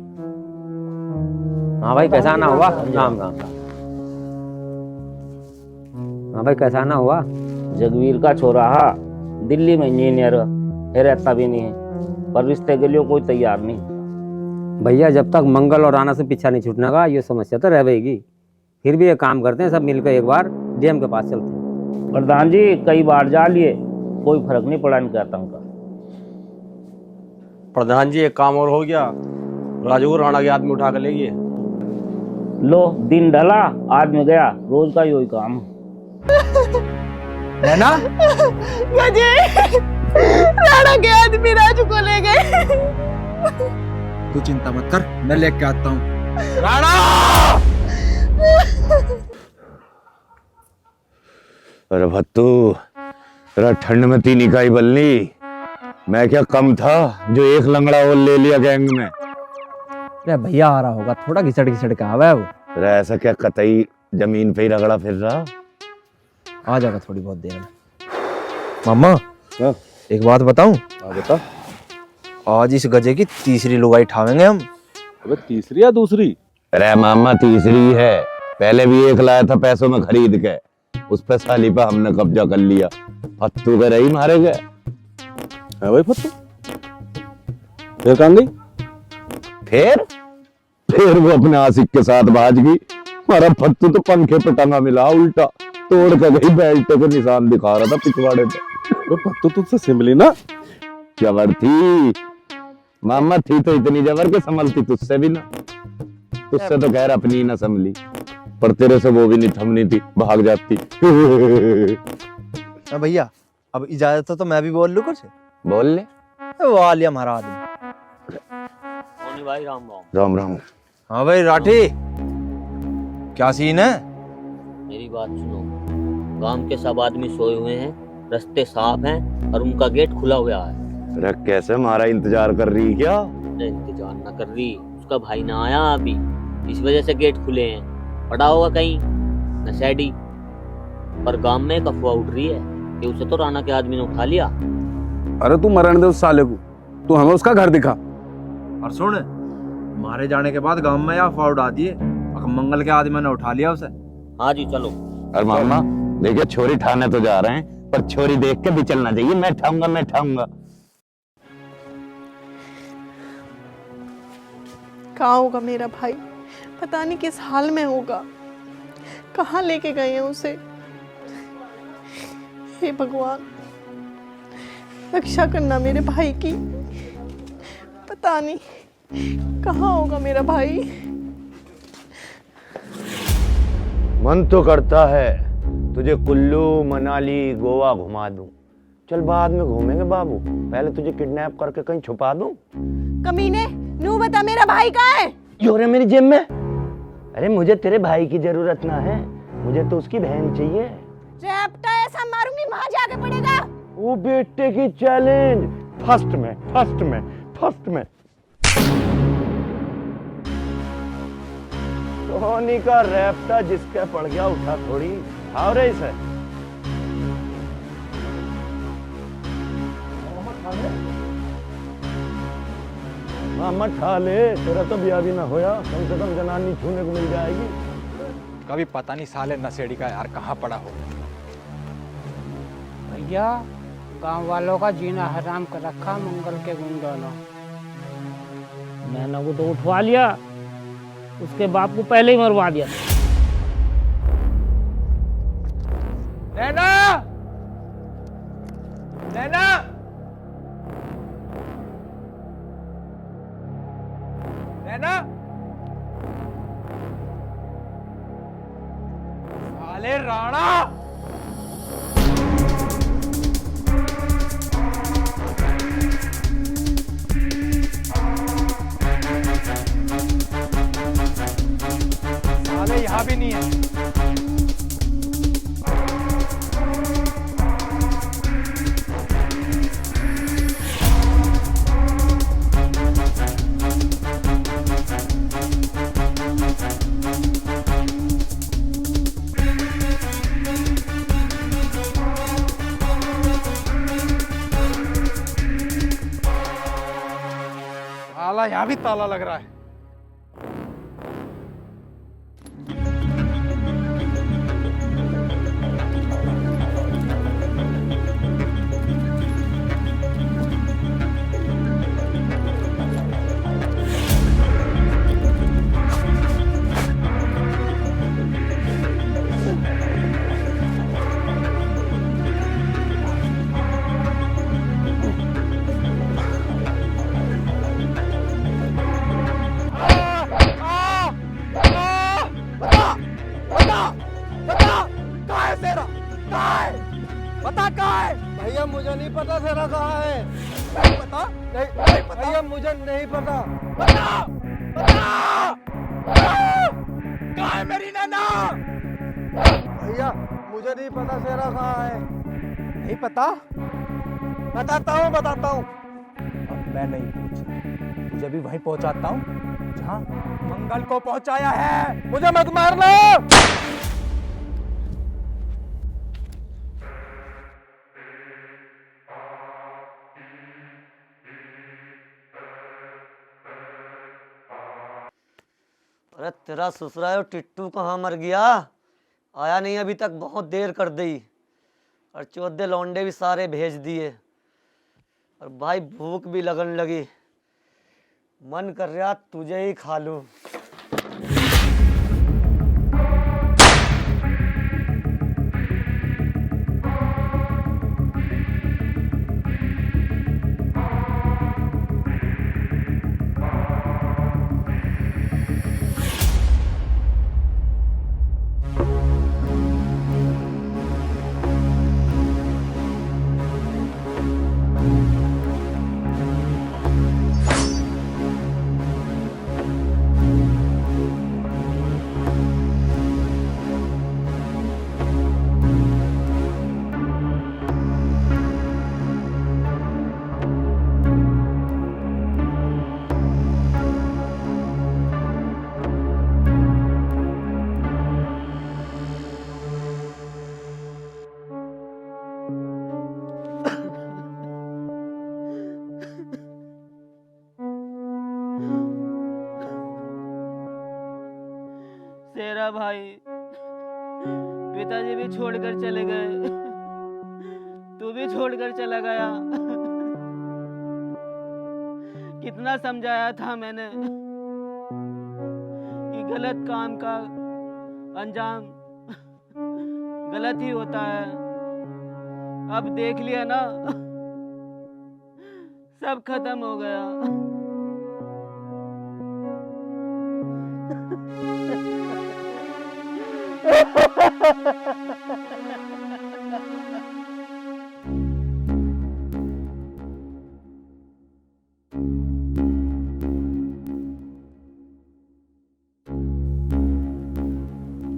S11: हाँ भाई, कैसा ना हुआ काम का? हाँ भाई, कैसा ना हुआ?
S5: जगवीर का छोरा हा दिल्ली में इंजीनियर है, रहता भी नहीं है, पर रिश्ते के लिए कोई तैयार नहीं।
S11: भैया जब तक मंगल और राणा से पीछा नहीं छूटने का, ये समस्या तो रहेगी। फिर भी एक काम करते हैं, सब मिलकर एक बार डीएम के पास चलते हैं।
S5: प्रधान जी कई बार जा लिए, कोई फर्क नहीं पड़ा इनके आतंक का।
S10: प्रधान जी एक काम और हो गया, राजू राणा के आदमी उठा कर ले गए।
S5: लो दिन ढला आदमी गया, रोज का यही काम।
S1: नैना?
S15: गजे, राणा के आदमी राजू को ले गए।
S20: तू चिंता मत कर, मैं लेके आता हूँ।
S14: राणा!
S3: अरे भत्तू, तेरा ठंड में 3 इकाई बल्ली, मैं क्या कम था जो एक लंगड़ा और ले लिया गैंग में।
S6: अरे भैया आ रहा होगा, थोड़ा घिसट घिसट के आवा है वो।
S3: तेरा ऐसा क्या कतई जमीन पे ही रगड़ा फिर रहा?
S6: आ जाएगा थोड़ी बहुत देर में।
S19: मामा, एक बात बताऊं?
S22: बता।
S19: आज इस गजे की तीसरी लुगाई ठावेंगे हम।
S22: अबे तीसरी या दूसरी?
S3: अरे मामा तीसरी है, पहले भी एक लाया था पैसों में खरीद के, उस पे साली पे हमने कब्जा कर लिया, फत्तू के रही मारे गए।
S22: है भाई फत्तू? फिर कहाँ गई?
S3: फिर वो अपने आशिक के साथ भाज गई। हमारा फत्तू तो पंखे पे टंगा मिला, उल्टा तोड़ के गई, बेल्ट के निशान दिखा रहा था पिछवाड़े पे।
S22: फत्तू तुझसे सिमली ना?
S3: जबर थी मामा, थी तो इतनी जबर के संभलती तुझसे भी ना। तुझसे तो खैर अपनी ना संभली, पर तेरे से वो भी नहीं थमनी थी, भाग जाती।
S19: भैया अब इजाजत हो तो मैं भी बोल लूं कुछ?
S3: बोल ले।
S19: वो आ लिया हमारा आदमी।
S5: भाई राम राम।
S3: राम राम।
S19: हाँ भाई राठी, क्या सीन है?
S5: मेरी बात सुनो, गांव के सब आदमी सोए हुए हैं, रास्ते साफ हैं और उनका गेट खुला हुआ है।
S3: अरे कैसे हमारा इंतजार कर रही क्या?
S5: इंतजार ना कर रही, उसका भाई ना आया अभी, इस वजह से गेट खुले हैं। पड़ा होगा कहीं नशेड़ी, पर गांव में एक अफवाह उठ रही है कि उसे तो राणा के आदमी ने उठा लिया।
S22: अरे तू मरण दे उस साले को, तू हमें उसका घर दिखा।
S19: और सुन, मारे जाने के बाद गांव में या अफवाह उड़ा दिए मंगल के आदमी ने उठा लिया उसे।
S5: हाँ जी चलो।
S3: अरे मामा देखिए, छोरी ठाने तो जा रहे हैं, पर छोरी देख के भी चलना चाहिए। मैं ठाऊंगा, मैं ठाऊंगा।
S18: कहाँ होगा मेरा भाई? पता नहीं किस हाल में होगा, कहाँ लेके गए हैं उसे। हे भगवान, रक्षा करना मेरे भाई की। पता नहीं कहाँ होगा मेरा भाई।
S3: मन तो करता है तुझे कुल्लू मनाली गोवा घुमा दूं। चल बाद में घूमेंगे बाबू, पहले तुझे किडनैप करके कहीं छुपा दूं।
S18: कमीने, नू बता मेरा भाई कहाँ है?
S3: यो रे मेरी जेब में। अरे मुझे तेरे भाई की जरूरत ना है, मुझे तो उसकी बहन चाहिए।
S18: रैप्टा ऐसा मारूंगी वहां जाके पड़ेगा।
S3: वो बेटे की चैलेंज, फर्स्ट में फर्स्ट में फर्स्ट में। धोनी का रैप्टा जिसके पड़ गया उठा थोड़ी। आओ रे इसे। मामा ठा ले, तेरा तो ब्याह भी ना होया, कम से कम जनानी छूने को मिल जाएगी।
S1: कभी पता नहीं साले नशेड़ी का यार कहाँ पड़ा हो।
S21: भैया गांव वालों का जीना हराम कर रखा मंगल के गुंडों ने।
S5: मैंने वो तो उठवा लिया, उसके बाप को पहले ही मरवा दिया।
S14: नैना! नैना! नैना! साले राणा! साले यहाँ भी नहीं है। साला यहाँ भी ताला लग रहा है।
S17: पता कहाँ है? भैया मुझे नहीं पता सेरा कहाँ है। नहीं पता? नहीं पता। भैया मुझे नहीं पता। बता! बता! कहाँ है मेरी नैना? भैया मुझे नहीं पता सेरा कहाँ है। नहीं पता? बताता हूँ। अब मैं नहीं पूछा, तुझे भी वहीं पहुंचाता हूँ जहाँ मंगल को पहुंचाया है। मुझे मत मारना।
S8: अरे तेरा ससुरा है टिट्टू कहाँ मर गया? आया नहीं अभी तक, बहुत देर कर दी। और 14 लौंडे भी सारे भेज दिए। और भाई भूख भी लगन लगी, मन कर रहा तुझे ही खा लूं।
S10: सेरा भाई, पिताजी भी छोड़कर चले गए, तू भी छोड़कर चला गया। कितना समझाया था मैंने कि गलत काम का अंजाम गलत ही होता है। अब देख लिया ना, सब खत्म हो गया।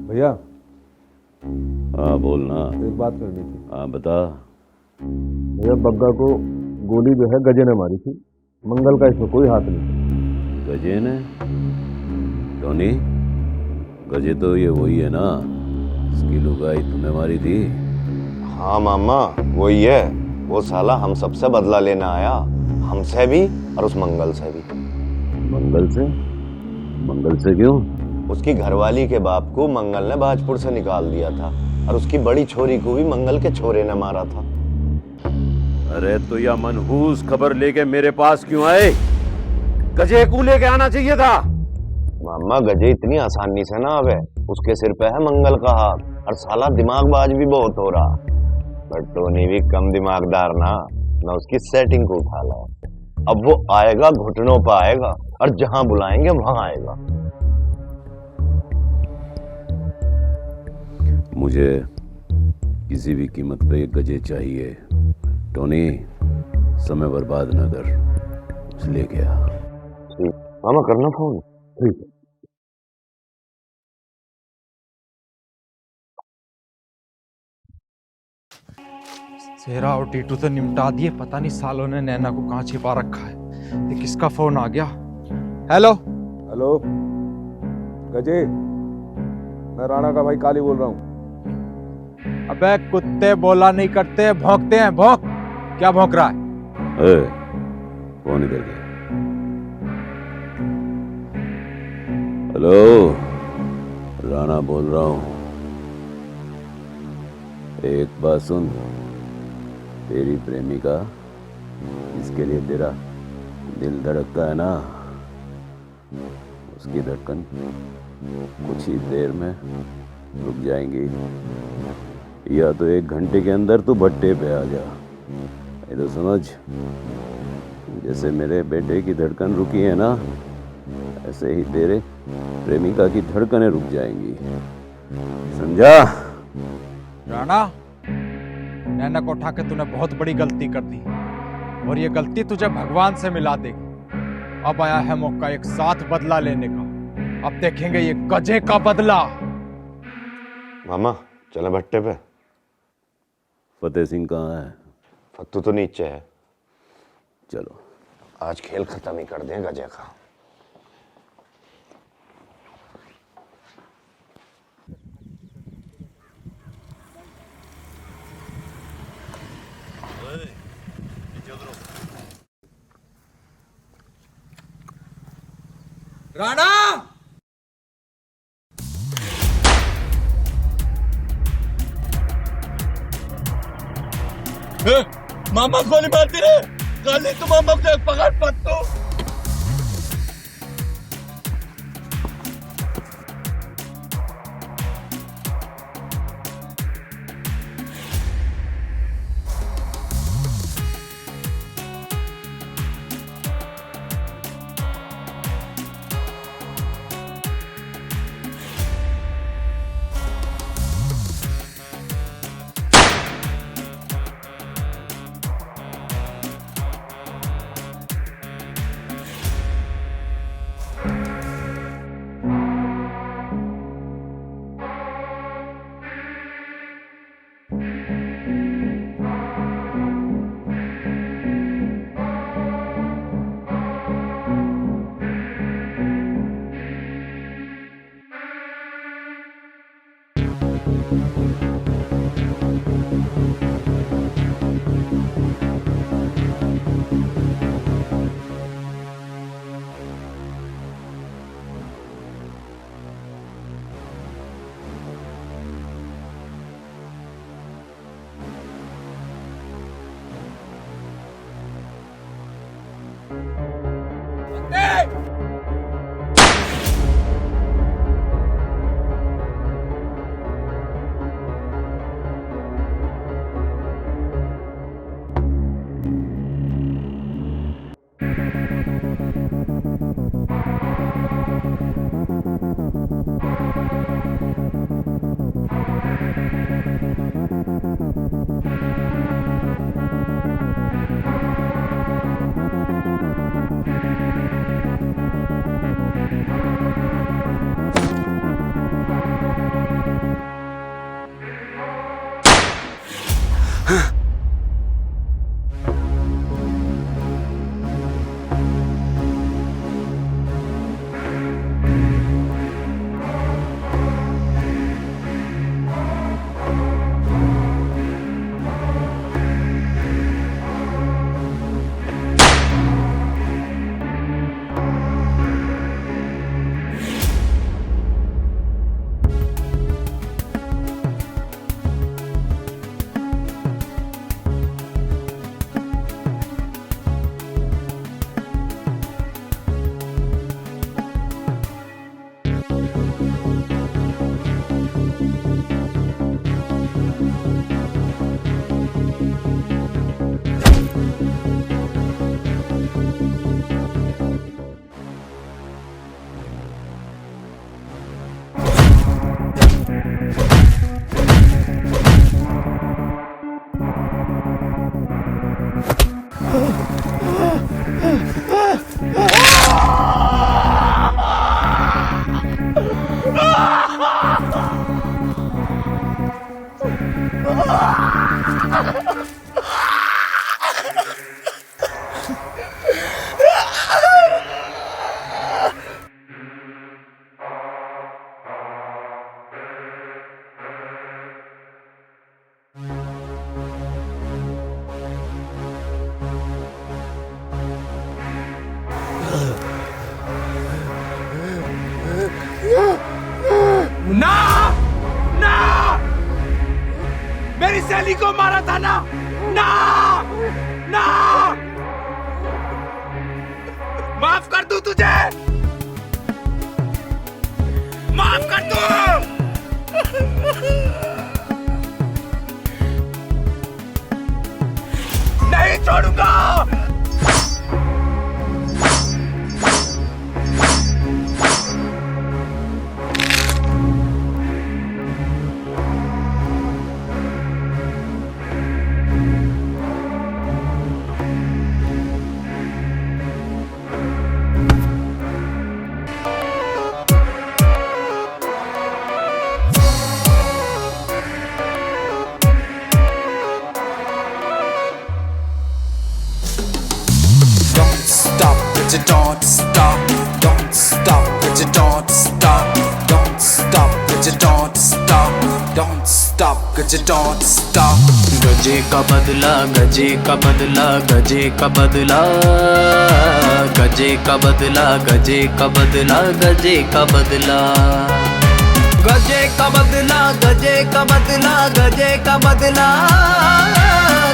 S22: भैया।
S4: हाँ बोलना।
S22: एक बात करनी थी।
S4: हाँ बता।
S22: भैया बग्गा को गोली जो है गजे ने मारी थी, मंगल का इसमें कोई हाथ नहीं।
S4: गजे ने? टोनी, गजे तो ये वही है ना, इसकी लुगाई तूने मारी थी?
S3: हाँ मामा वही है। वो साला हम सबसे बदला लेना आया, हमसे भी और उस मंगल से भी।
S4: मंगल से? मंगल से क्यों?
S3: उसकी घरवाली के बाप को मंगल ने भाजपुर से निकाल दिया था और उसकी बड़ी छोरी को भी मंगल के छोरे ने मारा था।
S4: अरे तो यह मनहूस खबर लेके मेरे पास क्यों आए? गजे को लेके आना चाहिए था।
S3: मामा गजे इतनी आसानी से ना आवे, उसके सिर पे है मंगल का हाथ और साला दिमागबाज भी बहुत हो रहा। पर टोनी भी कम दिमागदार ना, मैं उसकी सेटिंग को उठा ला। अब वो आएगा घुटनों पर आएगा और जहां बुलाएंगे वहां आएगा।
S4: मुझे किसी भी कीमत पे गजे चाहिए। टोनी, समय बर्बाद न कर, इसलिए क्या?
S3: ठीक मामा, करना फोन। ठीक है।
S1: सेरा और टीटू तो निपटा दिए, पता नहीं सालों ने नैना को कहाँ छिपा रखा है। ये किसका फोन आ गया? हेलो
S22: हेलो गजे, मैं राणा का भाई काली बोल रहा हूँ।
S1: अबे कुत्ते बोला नहीं करते, भौंकते हैं। भौंक। क्या भौंक रहा है?
S4: फोन इधर दे। हेलो, राणा बोल रहा हूँ। एक बात सुन, तेरी प्रेमिका जिसके लिए तेरा दिल धड़कता है ना, उसकी धड़कन कुछ ही देर में रुक जाएंगी। या तो 1 घंटे के अंदर तू भट्टे पे आ जा। ये तो समझ, जैसे मेरे बेटे की धड़कन रुकी है ना, ऐसे ही तेरे प्रेमिका की धड़कनें रुक जाएंगी। समझा?
S1: राणा, नैना को उठा के तूने बहुत बड़ी गलती कर दी और ये गलती तुझे भगवान से मिला देगी। अब आया है मौका एक साथ बदला लेने का। अब देखेंगे ये गजे का बदला।
S3: मामा चले भट्टे पे।
S4: फतेह सिंह कहाँ है?
S3: फत्तू तो नीचे है।
S4: चलो
S3: आज खेल खत्म ही कर दें गजे का।
S1: राणा
S12: मामा गोली मारती रे गाली तो मामा को पकड़ पत्तू। ना ना मेरी सहेली को मारा था ना ना ना माफ कर दूं तुझे माफ कर दूं नहीं छोड़ूंगा
S9: you don't stop, don't stop, cause you don't stop, don't stop, cause you don't stop, don't stop, cause you don't stop.
S16: गजे का बदला, गजे का बदला, गजे का बदला, गजे का बदला, गजे का बदला, गजे का बदला, गजे का बदला, गजे का बदला, गजे का बदला,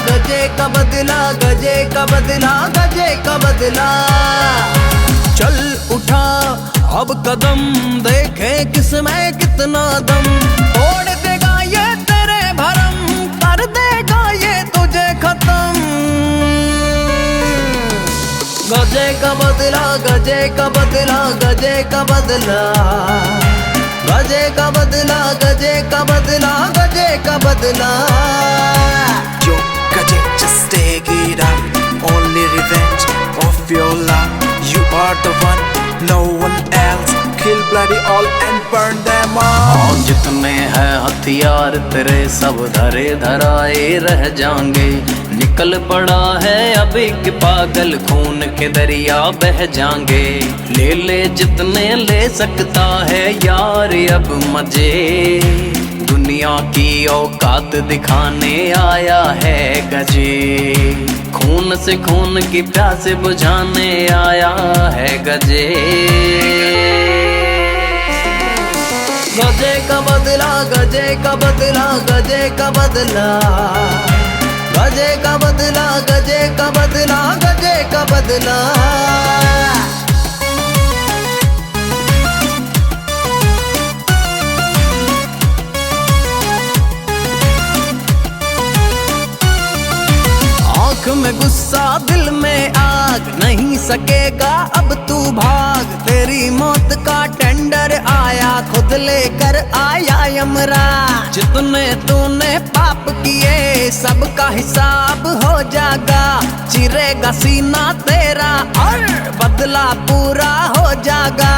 S16: गजे का बदला, गजे का बदला, गजे का बदला। चल उठा अब कदम, देखे किसमें कितना दम, तोड़ देगा ये तेरे भरम, कर देगा ये तुझे खत्म। गजे का बदला, गजे का बदला, गजे का बदला, गजे का बदला, गजे का बदला, गजे का बदला।
S9: Yo, Gaje, just take it out. Only revenge of your love. You are the one, no one else. Kill bloody all and burn them all.
S16: जितने हैं हथियार तेरे सब धरे धराए रह जाएंगे। निकल पड़ा है अभी कि पागल खून के दरिया बह जाएंगे। ले ले जितने ले सकता है यार अब मजे, दुनिया की औकात दिखाने आया है गजे। खून से खून की प्यास बुझाने आया है गजे। गजे का बदला, गजे का बदला, गजे का बदला, गजे का बदला, गजे का बदला, गजे का बदला। आँख में गुस्सा दिल में आग, नहीं सकेगा अब तू भाग। तेरी मौत का टेंडर आया, खुद लेकर आया यमराज। जितने तूने पाप किए सबका हिसाब हो जाएगा। चिरेगा सीना तेरा और बदला पूरा हो जाएगा।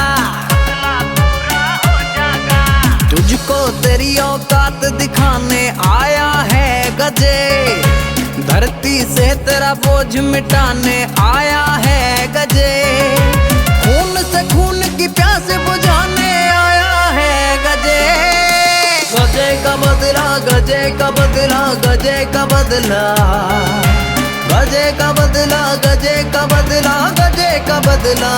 S16: तुझको तेरी औकात दिखाने आया है गजे। धरती से तेरा बोझ मिटाने आया है गजे। खून से खून की प्यास बुझाने आया है गजे। गजे का बदला, गजे का बदला, गजे का बदला, गजे का बदला, गजे का बदला, गजे का बदला।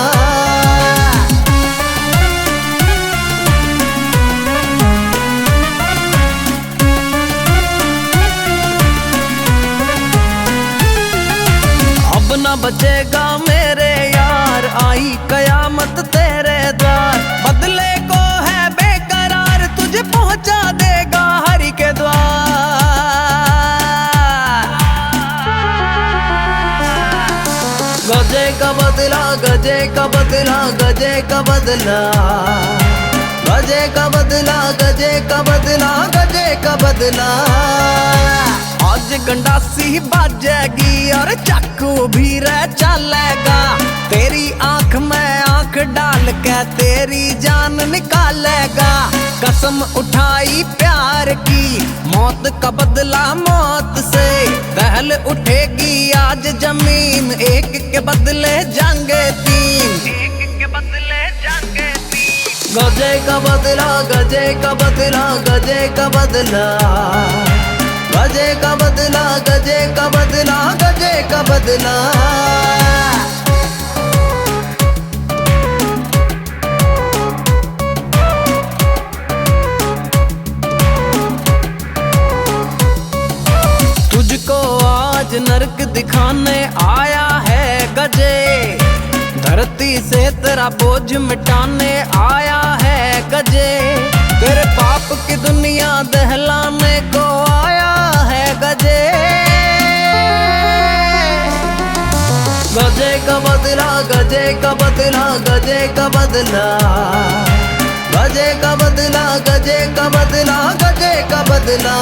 S16: न बचेगा मेरे यार, आई कयामत तेरे द्वार। बदले को है बेकरार, तुझे पहुंचा देगा हरि के द्वार। गजे का बदला, गजे का बदला, गजे का बदला, गजे का बदला, गजे का बदला, गजे का बदला। आज गंडासी बाजेगी और चाकू भी रह चलेगा। तेरी आंख में आंख डाल के तेरी जान निकालेगा। कसम उठाई प्यार की, मौत का बदला मौत से। दहल उठेगी आज जमीन, एक के बदले जाएंगे तीन, एक के बदले जाएंगे तीन। गजे का बदला, गजे का बदला, गजे का बदला, गजे का बदला, गजे का बदला, गजे का बदला। तुझको आज नरक दिखाने आया है गजे। धरती से तेरा बोझ मिटाने आया है गजे। तेरे पाप की दुनिया दहलाने को आया है गजे। गजे का बदला, गजे का बदला, गजे का बदला, गजे का बदला, गजे का बदला, गजे का बदला।